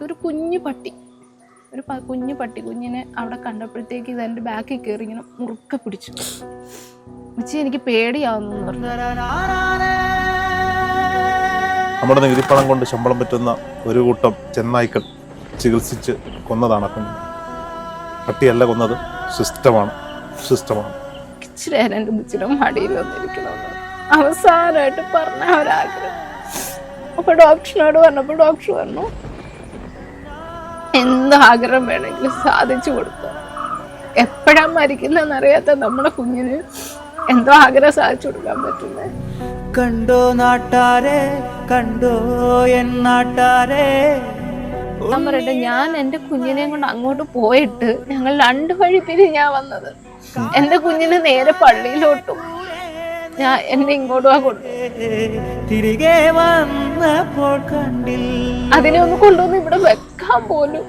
ഒരു കുഞ്ഞു പട്ടി കുഞ്ഞു പട്ടി കുഞ്ഞിനെ അവിടെ കണ്ടപ്പോഴത്തേക്ക് ഇത് എൻ്റെ ബാക്കിൽ കയറി ഇങ്ങനെ മുറുക്കെ പിടിച്ചു. ഉച്ചി എനിക്ക് പേടിയാവുന്നു പറഞ്ഞു. നമ്മുടെ നികുതിപ്പണം കൊണ്ട് ശമ്പളം പറ്റുന്ന ഒരു കൂട്ടം ചെന്നായ്ക്കൾ ചികിത്സിച്ച് കൊന്നതാണ് കുഞ്ഞ്. പട്ടിയല്ല കൊന്നത്, സിസ്റ്റമാണ്. ഇച്ചിരി എൻ്റെ മുച്ചിയുടെ മടിയിൽ വന്നിരിക്കണമെന്ന് അവസാനമായിട്ട് പറഞ്ഞ ഒരാഗ്രഹം. അപ്പൊ ഡോക്ടറിനോട് പറഞ്ഞപ്പോൾ ഡോക്ടർ പറഞ്ഞു എന്ത് ആഗ്രഹം വേണമെങ്കിലും സാധിച്ചു കൊടുക്കുക. എപ്പോഴാ മരിക്കുന്നറിയാത്ത നമ്മുടെ കുഞ്ഞിന് എന്തോ ആഗ്രഹം സാധിച്ചു കൊടുക്കാൻ പറ്റുന്നേ. കണ്ടോ നാട്ടാരെ, കണ്ടോ എൻ നാട്ടാരെ. ഞാൻ പറയട്ടെ, ഞാൻ എൻ്റെ കുഞ്ഞിനെയും കൊണ്ട് അങ്ങോട്ട് പോയിട്ട് ഞങ്ങൾ 2 വഴി പിരിഞ്ഞാ വന്നത്. എൻ്റെ കുഞ്ഞിന് നേരെ പള്ളിയിലോട്ടും ഞാൻ എന്നെ ഇങ്ങോട്ടും കൊണ്ടു. തിരികെ വന്നപ്പോൾ കണ്ടില്ല. അതിനെ ഒന്ന് കൊണ്ടുവന്ന് ഇവിടെ വെക്കാൻ പോലും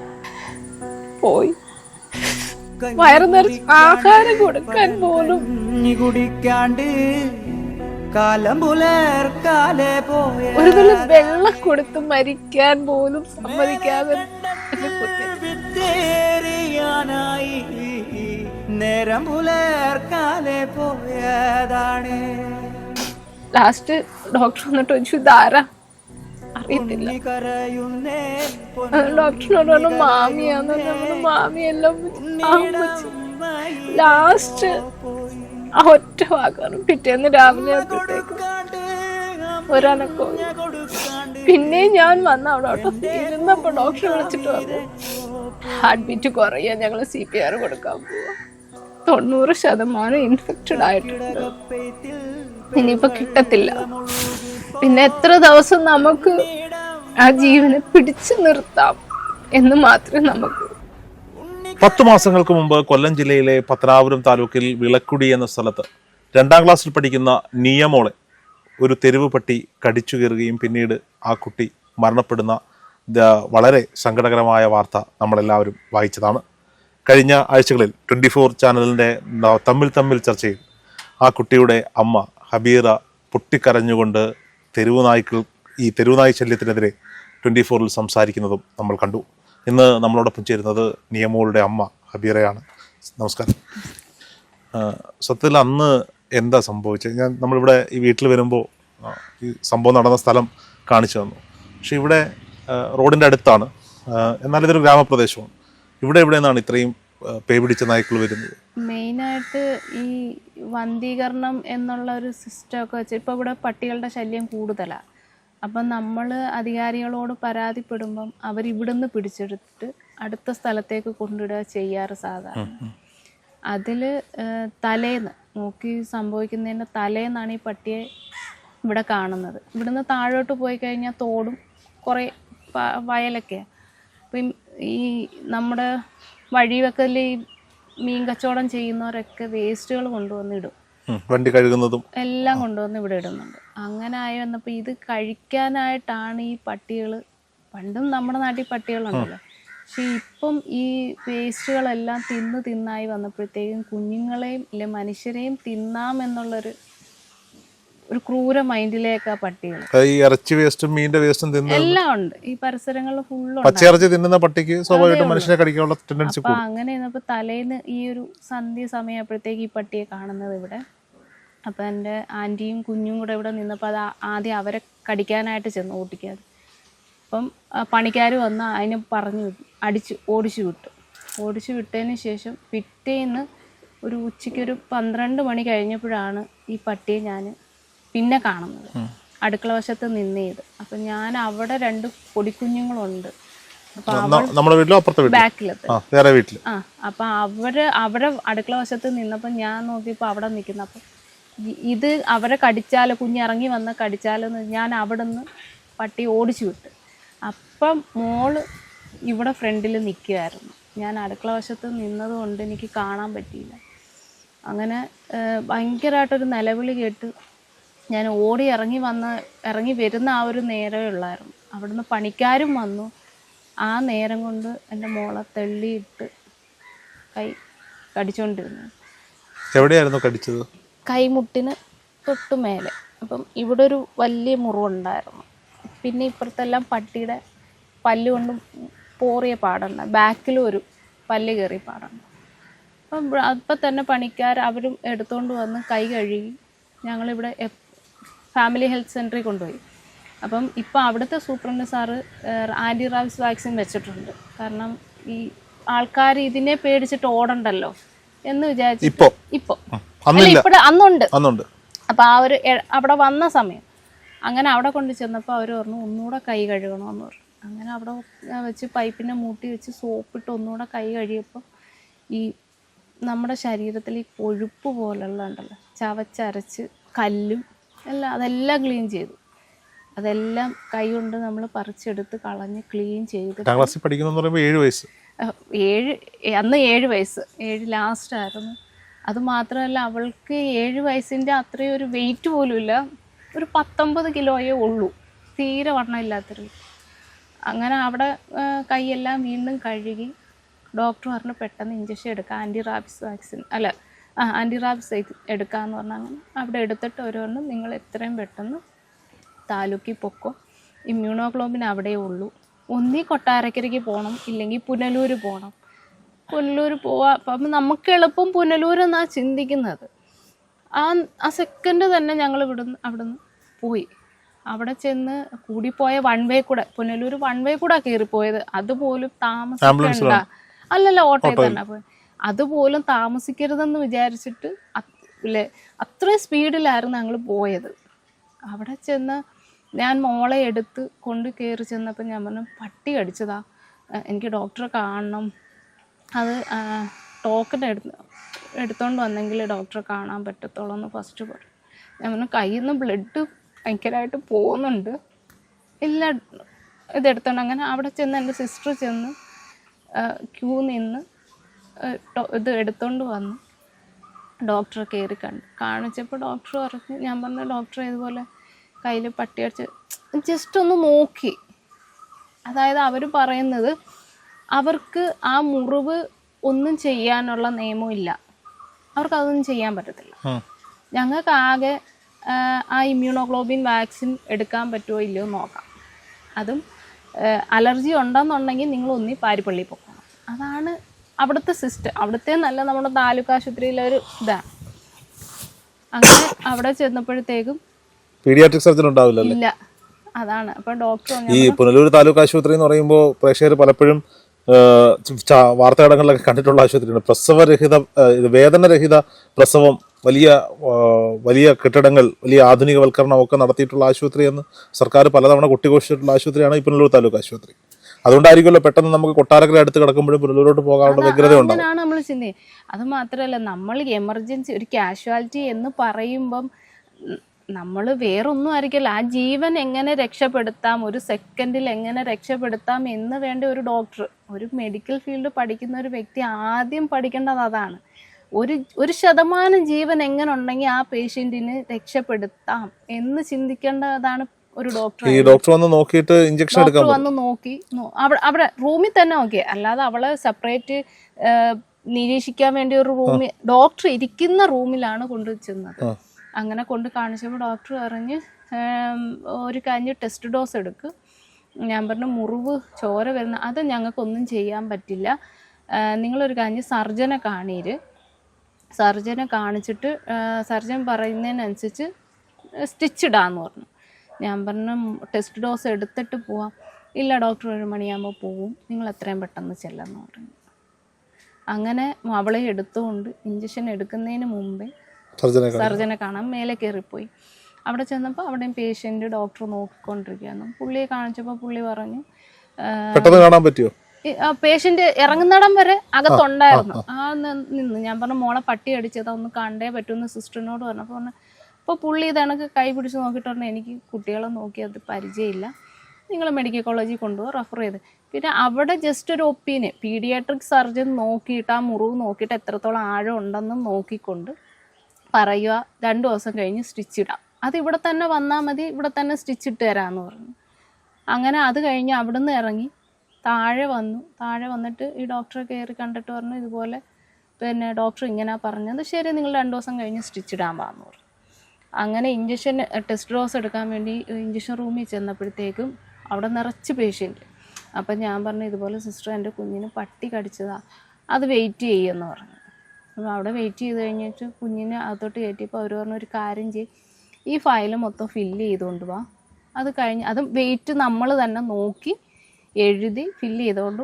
പോയി. വയറു നിറച്ച് ആഹാരം കൊടുക്കാൻ പോലും കുടിക്കാണ്ട് കാലം പുലർക്കാലെ പോയ ഒരു തുള്ളി വെള്ളം കൊടുത്ത് മരിക്കാൻ പോലും സമ്മതിക്കാതെ നേരം പുലർക്കാലെ പോയതാണ്. ലാസ്റ്റ് ഡോക്ടർ വന്നിട്ട് ചോദിച്ചു ഇതാരാ അറിയത്തില്ല. ഡോക്ടറിനോട് പറഞ്ഞു മാമിയാന്ന്. നമ്മുടെ മാമിയെല്ലാം ലാസ്റ്റ് ആ ഒറ്റ വാക്കാണ്. പിറ്റേന്ന് രാവിലെ ആയപ്പോഴത്തേക്കും ഒരനക്കോ. പിന്നെ ഞാൻ വന്ന അവിടെ ഇരുന്നപ്പോ ഡോക്ടർ വിളിച്ചിട്ട് പറഞ്ഞു ഹാർട്ട് ബീറ്റ് കുറയാ, ഞങ്ങൾ CPR കൊടുക്കാൻ പോവാ. 90% ഇൻഫെക്റ്റഡ് ആയിട്ടുണ്ട്. ഇനിയിപ്പോ കിട്ടത്തില്ല. പിന്നെ എത്ര ദിവസം നമുക്ക് ആ ജീവനെ പിടിച്ചു നിർത്താം എന്ന് മാത്രമേ നമുക്ക്. 10 മാസങ്ങൾക്ക് മുമ്പ് കൊല്ലം ജില്ലയിലെ പത്തനാപുരം താലൂക്കിൽ വിളക്കുടി എന്ന സ്ഥലത്ത് 2ാം ക്ലാസ്സിൽ പഠിക്കുന്ന നിയമോളെ ഒരു തെരുവ് പട്ടി കടിച്ചു കയറുകയും പിന്നീട് ആ കുട്ടി മരണപ്പെടുന്ന വളരെ സങ്കടകരമായ വാർത്ത നമ്മളെല്ലാവരും വായിച്ചതാണ്. കഴിഞ്ഞ ആഴ്ചകളിൽ 24 ചാനലിൻ്റെ തമ്മിൽ ചർച്ചയിൽ ആ കുട്ടിയുടെ അമ്മ ഹബീറ പൊട്ടിക്കരഞ്ഞുകൊണ്ട് ഈ തെരുവുനായ് ശല്യത്തിനെതിരെ 24-ൽ സംസാരിക്കുന്നതും നമ്മൾ കണ്ടു. ഇന്ന് നമ്മളോടൊപ്പം ചേരുന്നത് നിയമോളുടെ അമ്മ ഹബീറയാണ്. നമസ്കാരം. സത്യത്തിൽ അന്ന് എന്താ സംഭവിച്ചത്? നമ്മളിവിടെ ഈ വീട്ടിൽ വരുമ്പോൾ ഈ സംഭവം നടന്ന സ്ഥലം കാണിച്ചു തന്നു. പക്ഷെ ഇവിടെ റോഡിൻ്റെ അടുത്താണ്, എന്നാൽ ഇതൊരു ഗ്രാമപ്രദേശമാണ്. ഇവിടെ നിന്നാണ് ഇത്രയും പേ പിടിച്ച നായ്ക്കൾ വരുന്നത്? മെയിനായിട്ട് ഈ വന്ധീകരണം എന്നുള്ള ഒരു സിസ്റ്റമൊക്കെ വെച്ച് ഇപ്പോൾ ഇവിടെ പട്ടികളുടെ ശല്യം കൂടുതലാണ്. അപ്പം നമ്മൾ അധികാരികളോട് പരാതിപ്പെടുമ്പം അവരിവിടുന്ന് പിടിച്ചെടുത്തിട്ട് അടുത്ത സ്ഥലത്തേക്ക് കൊണ്ടിടുക ചെയ്യാറ് സാധാരണ. അതിൽ തലേന്ന് നോക്കി സംഭവിക്കുന്നതിൻ്റെ തലേന്നാണ് ഈ പട്ടിയെ ഇവിടെ കാണുന്നത്. ഇവിടുന്ന് താഴോട്ട് പോയി കഴിഞ്ഞാൽ തോടും കുറേ വയലൊക്കെയാണ്. അപ്പം ഈ നമ്മുടെ വഴിവെക്കൽ ഈ മീൻ കച്ചവടം ചെയ്യുന്നവരൊക്കെ വേസ്റ്റുകൾ കൊണ്ടുവന്നിടും, വണ്ടി കഴുകുന്നതും എല്ലാം കൊണ്ടുവന്ന് ഇവിടെ ഇടുന്നുണ്ട്. അങ്ങനെ ആയി വന്നപ്പോൾ ഇത് കഴിക്കാനായിട്ടാണ് ഈ പട്ടികൾ. പണ്ടും നമ്മുടെ നാട്ടിൽ പട്ടികളുണ്ടല്ലോ, പക്ഷെ ഇപ്പം ഈ വേസ്റ്റുകളെല്ലാം തിന്നായി വന്നപ്പോഴത്തേക്കും കുഞ്ഞുങ്ങളെയും ഇല്ല മനുഷ്യരെയും തിന്നാമെന്നുള്ളൊരു ക്രൂര മൈൻഡിലേക്കാ പട്ടികൾ. ഈ ഇറച്ചി വേസ്റ്റും മീനിന്റെ വേസ്റ്റും എല്ലാം ഉണ്ട് ഈ പരിസരങ്ങളിൽ ഫുള്ളുണ്ട്. പച്ചയിറച്ചി തിന്നുന്ന പട്ടിക്ക് സ്വാഭാവികമായിട്ടും മനുഷ്യനെ കടിക്കാനുള്ള ടെൻഡൻസി. അപ്പൊ അങ്ങനെ ഇരുന്നപ്പോ തലേന്ന് ഈ ഒരു സന്ധ്യ സമയപ്പോഴത്തേക്ക് ഈ പട്ടിയെ കാണുന്നത് ഇവിടെ. അപ്പൊ എൻ്റെ ആൻറ്റിയും കുഞ്ഞും കൂടെ ഇവിടെ നിന്നപ്പോൾ അത് ആദ്യം അവരെ കടിക്കാനായിട്ട് ചെന്ന് ഓട്ടിക്കാതെ. അപ്പം പണിക്കാർ വന്ന് അതിനെ ഓടിച്ചു വിട്ടതിന് ശേഷം പിറ്റേന്ന് ഒരു ഉച്ചയ്ക്കൊരു 12 മണി കഴിഞ്ഞപ്പോഴാണ് ഈ പട്ടിയെ ഞാൻ പിന്നെ കാണുന്നത് അടുക്കള വശത്ത് നിന്നേത്. അപ്പൊ ഞാൻ അവിടെ 2 പൊടിക്കുഞ്ഞുങ്ങളുണ്ട്. ബാക്കിലത്തെ അപ്പൊ അവരെ അടുക്കള വശത്ത് നിന്നപ്പോ ഞാൻ നോക്കിയപ്പോ അവിടെ നിൽക്കുന്ന. അപ്പൊ ഇത് അവരെ കടിച്ചാലോ, കുഞ്ഞിറങ്ങി വന്ന് കടിച്ചാലോ ഞാൻ അവിടെ നിന്ന് പട്ടി ഓടിച്ചു വിട്ട്. അപ്പം മോള് ഇവിടെ ഫ്രണ്ടിൽ നിൽക്കുമായിരുന്നു. ഞാൻ അടുക്കള വശത്ത് നിന്നത് കൊണ്ട് എനിക്ക് കാണാൻ പറ്റിയില്ല. അങ്ങനെ ഭയങ്കരമായിട്ടൊരു നിലവിളി കേട്ട് ഞാൻ ഇറങ്ങി വരുന്ന ആ ഒരു നേരമേ ഉള്ളായിരുന്നു. അവിടുന്ന് പണിക്കാരും വന്നു. ആ നേരം കൊണ്ട് എൻ്റെ മോളെ തള്ളിയിട്ട് കൈ കടിച്ചുകൊണ്ടിരുന്നു. എവിടെയായിരുന്നു കടിച്ചത്? കൈമുട്ടിന് തൊട്ടു മേലെ. അപ്പം ഇവിടെ ഒരു വലിയ മുറിവുണ്ടായിരുന്നു. പിന്നെ ഇപ്പുറത്തെല്ലാം പട്ടിയുടെ പല്ല് കൊണ്ട് പോറിയ പാടുണ്ട്, ബാക്കിലും ഒരു പല്ല് കയറിയ പാടുണ്ട്. അപ്പം തന്നെ പണിക്കാർ അവരും എടുത്തുകൊണ്ട് വന്ന് കൈ കഴുകി ഞങ്ങളിവിടെ ഫാമിലി ഹെൽത്ത് സെൻറ്ററിൽ കൊണ്ടുപോയി. അപ്പം ഇപ്പം അവിടുത്തെ superintendent sir anti rabies vaccine വെച്ചിട്ടുണ്ട്. കാരണം ഈ ആൾക്കാർ ഇതിനെ പേടിച്ചിട്ട് ഓടണ്ടല്ലോ എന്ന് വിചാരിച്ചു. ഇപ്പോൾ അന്നുണ്ട്. അപ്പം ആ ഒരു അവിടെ വന്ന സമയം അങ്ങനെ അവിടെ കൊണ്ട് ചെന്നപ്പോൾ അവർ പറഞ്ഞു ഒന്നുകൂടെ കൈ കഴുകണമെന്ന് പറഞ്ഞു. അങ്ങനെ അവിടെ വെച്ച് പൈപ്പിനെ മൂട്ടി വെച്ച് സോപ്പിട്ട് ഒന്നുകൂടെ കൈ കഴുകിയപ്പോൾ ഈ നമ്മുടെ ശരീരത്തിൽ ഈ കൊഴുപ്പ് പോലുള്ള ഉണ്ടല്ലോ, ചവച്ചരച്ച് കല്ലും എല്ലാം അതെല്ലാം ക്ലീൻ ചെയ്തു. അതെല്ലാം കൈ കൊണ്ട് നമ്മൾ പറിച്ചെടുത്ത് കളഞ്ഞ് ക്ലീൻ ചെയ്ത്. 8ാം ക്ലാസ്സിൽ പഠിക്കുന്ന 7 വയസ്സ്, അന്ന് 7 വയസ്സ്, 7 ലാസ്റ്റ് ആയിരുന്നു. അതുമാത്രമല്ല അവൾക്ക് 7 വയസ്സിൻ്റെ അത്രയും ഒരു വെയിറ്റ് പോലും ഇല്ല, ഒരു 19 കിലോയേ ഉള്ളൂ, തീരെ വണ്ണമില്ലാത്തൊരു. അങ്ങനെ അവിടെ കൈയെല്ലാം വീണ്ടും കഴുകി ഡോക്ടർ പറഞ്ഞു പെട്ടെന്ന് ഇഞ്ചക്ഷൻ എടുക്കാം, anti rabies vaccine anti rabies എടുക്കാമെന്ന് പറഞ്ഞാൽ അങ്ങനെ അവിടെ എടുത്തിട്ട് ഒരു പറഞ്ഞു നിങ്ങൾ എത്രയും പെട്ടെന്ന് താലൂക്കിൽ പൊക്കോ, ഇമ്മ്യൂണോഗ്ലോബിൻ അവിടെ ഉള്ളൂ, ഒന്നീ കൊട്ടാരക്കരയ്ക്ക് പോകണം ഇല്ലെങ്കിൽ പുനലൂർ പോകണം. പുനലൂർ പോവാം. അപ്പം നമുക്ക് എളുപ്പം പുനലൂരെന്നാണ് ചിന്തിക്കുന്നത്. ആ സെക്കൻഡ് തന്നെ ഞങ്ങൾ അവിടുന്ന് പോയി. അവിടെ ചെന്ന് കൂടിപ്പോയ വൺ വേ കൂടെ, പുനലൂർ വൺ വേ കൂടെ കയറിപ്പോയത്, അതുപോലും താമസിക്കണ്ട, അല്ലല്ല ഓട്ടോയിൽ തന്നെ പോയി. അതുപോലും താമസിക്കരുതെന്ന് വിചാരിച്ചിട്ട് അത്രയും സ്പീഡിലായിരുന്നു ഞങ്ങൾ പോയത്. അവിടെ ചെന്ന് ഞാൻ മോളെ എടുത്ത് കൊണ്ട് കയറി ചെന്നപ്പോൾ ഞാൻ പറഞ്ഞു പട്ടി കടിച്ചതാ, എനിക്ക് ഡോക്ടറെ കാണണം, അത് ടോക്കൺ എടുത്തോണ്ട് വന്നെങ്കിൽ ഡോക്ടറെ കാണാൻ പറ്റത്തുള്ളൂ എന്ന് ഫസ്റ്റ് പറഞ്ഞു. ഞാൻ പറഞ്ഞു കയ്യിൽ നിന്ന് ബ്ലഡ് ഭയങ്കരമായിട്ട് പോകുന്നുണ്ട്, ഇല്ല ഇതെടുത്തോണ്ട്. അങ്ങനെ അവിടെ ചെന്ന് എൻ്റെ സിസ്റ്റർ ചെന്ന് ക്യൂ നിന്ന് ഇത് എടുത്തോണ്ട് വന്ന് ഡോക്ടറെ കയറി കാണിച്ചപ്പോൾ ഡോക്ടർ പറഞ്ഞു, ഞാൻ പറഞ്ഞു ഡോക്ടറെ ഇതുപോലെ കയ്യിൽ പട്ടി അടിച്ച് ജസ്റ്റ് ഒന്ന് നോക്കി. അതായത് അവർ പറയുന്നത് അവർക്ക് ആ മുറിവ് ഒന്നും ചെയ്യാനുള്ള നിയമം ഇല്ല, അവർക്കതൊന്നും ചെയ്യാൻ പറ്റത്തില്ല. ഞങ്ങൾക്ക് ആകെ ആ ഇമ്മ്യൂണോഗ്ലോബിൻ വാക്സിൻ എടുക്കാൻ പറ്റുമോ ഇല്ലയോ നോക്കാം, അതും അലർജി ഉണ്ടെന്നുണ്ടെങ്കിൽ നിങ്ങൾ ഒന്നി പാരിപ്പള്ളി പോകണം. അതാണ് അവിടുത്തെ സിസ്റ്റം. അവിടുത്തെ നല്ല നമ്മുടെ താലൂക്ക് ആശുപത്രിയിലെ ഒരു ഇതാണ്. അങ്ങനെ അവിടെ ചെന്നപ്പോഴത്തേക്കും പീഡിയാട്രിക് സർജൻ ഉണ്ടാവില്ല. ഇല്ല, അതാണ്. അപ്പൊ ഡോക്ടർ ഈ പുനലൂർ താലൂക്ക് ആശുപത്രി എന്ന് പറയുമ്പോൾ പ്രേക്ഷകർ പലപ്പോഴും വാർത്തകളിലൊക്കെ കണ്ടിട്ടുള്ള ആശുപത്രിയാണ്. പ്രസവരഹിത വേദനരഹിത പ്രസവം, വലിയ കെട്ടിടങ്ങൾ, വലിയ ആധുനികവൽക്കരണം ഒക്കെ നടത്തിയിട്ടുള്ള ആശുപത്രി എന്ന് സർക്കാർ പലതവണ കൊട്ടിഘോഷിച്ചിട്ടുള്ള ആശുപത്രിയാണ് ഈ പുനലൂർ താലൂക്ക് ആശുപത്രി. അതുകൊണ്ടായിരിക്കുമല്ലോ പെട്ടെന്ന് നമുക്ക് കൊട്ടാരക്കര അടുത്ത് കിടക്കുമ്പോഴും പുനലൂരോട്ട് പോകാനുള്ള വ്യഗ്രത ഉണ്ടാവും. അങ്ങനെയാണ് നമ്മൾ ചിന്തി. അത് മാത്രമല്ല, നമ്മൾ എമർജൻസി ഒരു കാഷ്വാലിറ്റി എന്ന് പറയുമ്പം നമ്മൾ വേറൊന്നും ആയിരിക്കില്ല, ആ ജീവൻ എങ്ങനെ രക്ഷപ്പെടുത്താം, ഒരു സെക്കൻഡിൽ എങ്ങനെ രക്ഷപ്പെടുത്താം എന്ന് വേണ്ട ഒരു ഡോക്ടർ, ഒരു മെഡിക്കൽ ഫീൽഡ് പഠിക്കുന്ന ഒരു വ്യക്തി ആദ്യം പഠിക്കേണ്ടത് അതാണ്. 1% ജീവൻ എങ്ങനെ ഉണ്ടെങ്കിൽ ആ പേഷ്യന്റിന് രക്ഷപ്പെടുത്താം എന്ന് ചിന്തിക്കേണ്ടതാണ് ഒരു ഡോക്ടർ. ഈ ഡോക്ടർ വന്ന് നോക്കിയിട്ട് ഇഞ്ചക്ഷൻ എടുക്കാൻ വന്ന് നോക്കി അവിടെ റൂമിൽ തന്നെ നോക്കി, അല്ലാതെ അവളെ സെപ്പറേറ്റ് നിരീക്ഷിക്കാൻ വേണ്ടി ഒരു റൂമിൽ, ഡോക്ടർ ഇരിക്കുന്ന റൂമിലാണ് കൊണ്ടു ചെന്നത്. അങ്ങനെ കൊണ്ട് കാണിച്ചപ്പോൾ ഡോക്ടർ പറഞ്ഞ് ഒരു കഴിഞ്ഞ് ടെസ്റ്റ് ഡോസ് എടുക്കും. ഞാൻ പറഞ്ഞു മുറിവ് ചോര വരുന്ന അത് ഞങ്ങൾക്കൊന്നും ചെയ്യാൻ പറ്റില്ല, നിങ്ങളൊരു കഴിഞ്ഞ് സർജനെ കാണീര്, സർജനെ കാണിച്ചിട്ട് സർജൻ പറയുന്നതിനനുസരിച്ച് സ്റ്റിച്ച് ഇടാമെന്ന് പറഞ്ഞു. ഞാൻ പറഞ്ഞു ടെസ്റ്റ് ഡോസ് എടുത്തിട്ട് പോവാം. ഇല്ല ഡോക്ടർ 1 മണിയാകുമ്പോൾ പോവും, നിങ്ങൾ എത്രയും പെട്ടെന്ന് ചെല്ലെന്ന് പറഞ്ഞു. അങ്ങനെ അവളെ എടുത്തുകൊണ്ട് ഇഞ്ചക്ഷൻ എടുക്കുന്നതിന് മുമ്പേ സർജനെ കാണാൻ മേലെ കയറിപ്പോയി. അവിടെ ചെന്നപ്പോൾ അവിടെയും പേഷ്യൻ്റ് ഡോക്ടർ നോക്കിക്കൊണ്ടിരിക്കുകയാണ്. പുള്ളിയെ കാണിച്ചപ്പോൾ പുള്ളി പറഞ്ഞു പെട്ടെന്ന് കാണാൻ പറ്റുമോ, പേഷ്യൻ്റ് ഇറങ്ങുന്നിടം വരെ അകത്തുണ്ടായിരുന്നു. നിന്ന് ഞാൻ പറഞ്ഞു മോളെ പട്ടി അടിച്ചതാ, ഒന്ന് കണ്ടേ പറ്റുമെന്ന് സിസ്റ്ററിനോട് പറഞ്ഞപ്പോൾ പറഞ്ഞു. അപ്പോൾ പുള്ളി ഇതണക്ക് കൈ പിടിച്ച് നോക്കിയിട്ട് പറഞ്ഞു എനിക്ക് കുട്ടികളെ നോക്കി അത് പരിചയമില്ല, നിങ്ങൾ മെഡിക്കൽ കോളേജിൽ കൊണ്ടുപോകും, റെഫർ ചെയ്ത്. പിന്നെ അവിടെ ജസ്റ്റ് ഒരു ഒപ്പീനിയൻ, പീഡിയാട്രിക് സർജൻ നോക്കിയിട്ട് ആ മുറിവ് നോക്കിയിട്ട് എത്രത്തോളം ആഴം ഉണ്ടെന്ന് നോക്കിക്കൊണ്ട് പറയുക 2 ദിവസം കഴിഞ്ഞ് സ്റ്റിച്ച് ഇടാം, അത് ഇവിടെ തന്നെ വന്നാൽ മതി, ഇവിടെ തന്നെ സ്റ്റിച്ച് ഇട്ട് തരാമെന്ന് പറഞ്ഞു. അങ്ങനെ അത് കഴിഞ്ഞ് അവിടുന്ന് ഇറങ്ങി താഴെ വന്നിട്ട് ഈ ഡോക്ടറെ കയറി കണ്ടിട്ട് പറഞ്ഞു ഇതുപോലെ പിന്നെ ഡോക്ടർ ഇങ്ങനെ പറഞ്ഞത്, ശരി നിങ്ങൾ 2 ദിവസം കഴിഞ്ഞ് സ്റ്റിച്ച് ഇടാൻ പാന്ന് പറഞ്ഞു. അങ്ങനെ ടെസ്റ്റ് ഡോസ് എടുക്കാൻ വേണ്ടി ഇഞ്ചക്ഷൻ റൂമിൽ ചെന്നപ്പോഴത്തേക്കും അവിടെ നിറച്ച് പേഷ്യൻ്റ്. അപ്പം ഞാൻ പറഞ്ഞു ഇതുപോലെ സിസ്റ്റർ എൻ്റെ കുഞ്ഞിന് പട്ടി കടിച്ചതാണ്, അത് വെയിറ്റ് ചെയ്യുമെന്ന് പറഞ്ഞു. അപ്പോൾ അവിടെ വെയിറ്റ് ചെയ്ത് കഴിഞ്ഞിട്ട് കുഞ്ഞിനെ അകത്തോട്ട് കയറ്റിയപ്പോൾ അവർ പറഞ്ഞു ഒരു കാര്യം ചെയ്യും, ഈ ഫയൽ മൊത്തം ഫില്ല് ചെയ്തുകൊണ്ട് വാ, അത് കഴിഞ്ഞ് അത് വെയിറ്റ് നമ്മൾ തന്നെ നോക്കി എഴുതി ഫില്ല് ചെയ്തുകൊണ്ട്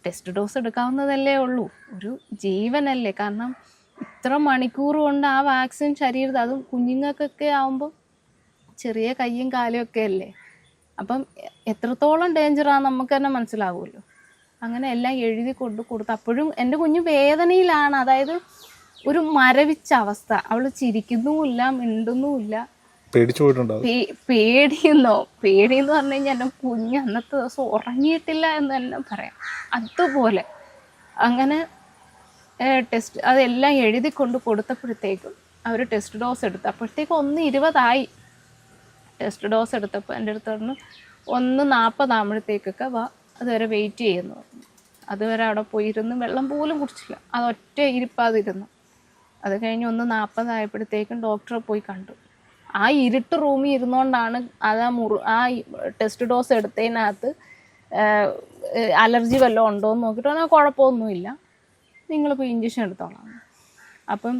ടെസ്റ്റ് ഡോസ് എടുക്കാവുന്നതല്ലേ ഉള്ളൂ, ഒരു ജീവനല്ലേ. കാരണം ഇത്ര മണിക്കൂർ കൊണ്ട് ആ വാക്സിൻ ശരീരത്തിൽ, അതും കുഞ്ഞുങ്ങൾക്കൊക്കെ ആകുമ്പോൾ ചെറിയ കയ്യും കാലും ഒക്കെ അല്ലേ, അപ്പം എത്രത്തോളം ഡേഞ്ചറാണെന്ന് നമുക്ക് തന്നെ മനസ്സിലാവുമല്ലോ. അങ്ങനെ എല്ലാം എഴുതി കൊടുത്തു. അപ്പോഴും എൻ്റെ കുഞ്ഞ് വേദനയിലാണ്, അതായത് ഒരു മരവിച്ച അവസ്ഥ. അവൾ ചിരിക്കുന്നുമില്ല, മിണ്ടുന്നുമില്ല. പേടിച്ചു പോയിട്ടുണ്ടാവും. പേടിയെന്ന് പറഞ്ഞു കഴിഞ്ഞാൽ എൻ്റെ കുഞ്ഞ് അന്നത്തെ ദിവസം ഉറങ്ങിയിട്ടില്ല എന്ന് തന്നെ പറയാം. അതുപോലെ അങ്ങനെ ടെസ്റ്റ് അതെല്ലാം എഴുതി കൊടുത്തപ്പോഴത്തേക്കും അവർ ടെസ്റ്റ് ഡോസ് എടുത്തു. അപ്പോഴത്തേക്കും 1:20 ടെസ്റ്റ് ഡോസ് എടുത്തപ്പോൾ എൻ്റെ അടുത്ത് പറഞ്ഞു 1:40 ആകുമ്പോഴത്തേക്കൊക്കെ വാ, അതുവരെ വെയിറ്റ് ചെയ്യുന്നു. അതുവരെ അവിടെ പോയിരുന്ന് വെള്ളം പോലും കുടിച്ചില്ല, അത് ഒറ്റ ഇരിപ്പാതിരുന്നു. അത് കഴിഞ്ഞ് 1:40 ആയപ്പോഴത്തേക്കും ഡോക്ടറെ പോയി കണ്ടു. ആ ഇരുട്ട് റൂമിൽ ഇരുന്നുകൊണ്ടാണ് ആ ടെസ്റ്റ് ഡോസ് എടുത്തതിനകത്ത് അലർജി വല്ലതും ഉണ്ടോ എന്ന് നോക്കിയിട്ട് പറഞ്ഞാൽ കുഴപ്പമൊന്നുമില്ല, നിങ്ങളിപ്പോൾ ഇഞ്ചക്ഷൻ എടുത്തോളാം. അപ്പം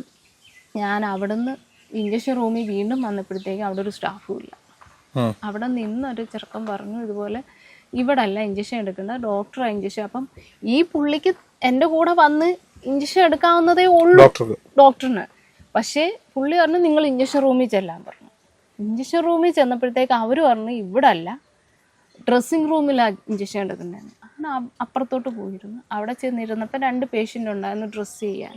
ഞാൻ അവിടുന്ന് ഇഞ്ചക്ഷൻ റൂമിൽ വീണ്ടും വന്നപ്പോഴത്തേക്കും അവിടെ ഒരു സ്റ്റാഫും ഇല്ല. അവിടെ നിന്നൊരു ചെറുക്കൻ പറഞ്ഞു ഇതുപോലെ ഇവിടെ അല്ല ഇഞ്ചക്ഷൻ എടുക്കേണ്ട, ഡോക്ടറാണ് ഇഞ്ചക്ഷൻ. അപ്പം ഈ പുള്ളിക്ക് എൻ്റെ കൂടെ വന്ന് ഇഞ്ചക്ഷൻ എടുക്കാവുന്നതേ ഉള്ളൂ ഡോക്ടറിന്. പക്ഷേ പുള്ളി പറഞ്ഞു നിങ്ങൾ ഇഞ്ചക്ഷൻ റൂമിൽ ചെല്ലാൻ പറഞ്ഞു. ഇഞ്ചക്ഷൻ റൂമിൽ ചെന്നപ്പോഴത്തേക്ക് അവർ പറഞ്ഞു ഇവിടെ അല്ല, ഡ്രസ്സിങ് റൂമിലാണ് ഇഞ്ചക്ഷൻ എടുക്കേണ്ടതെന്ന്. അങ്ങനെ അപ്പുറത്തോട്ട് പോയിരുന്നു. അവിടെ ചെന്നിരുന്നപ്പോൾ 2 പേഷ്യൻ്റ് ഉണ്ടായിരുന്നു ഡ്രസ്സ് ചെയ്യാൻ.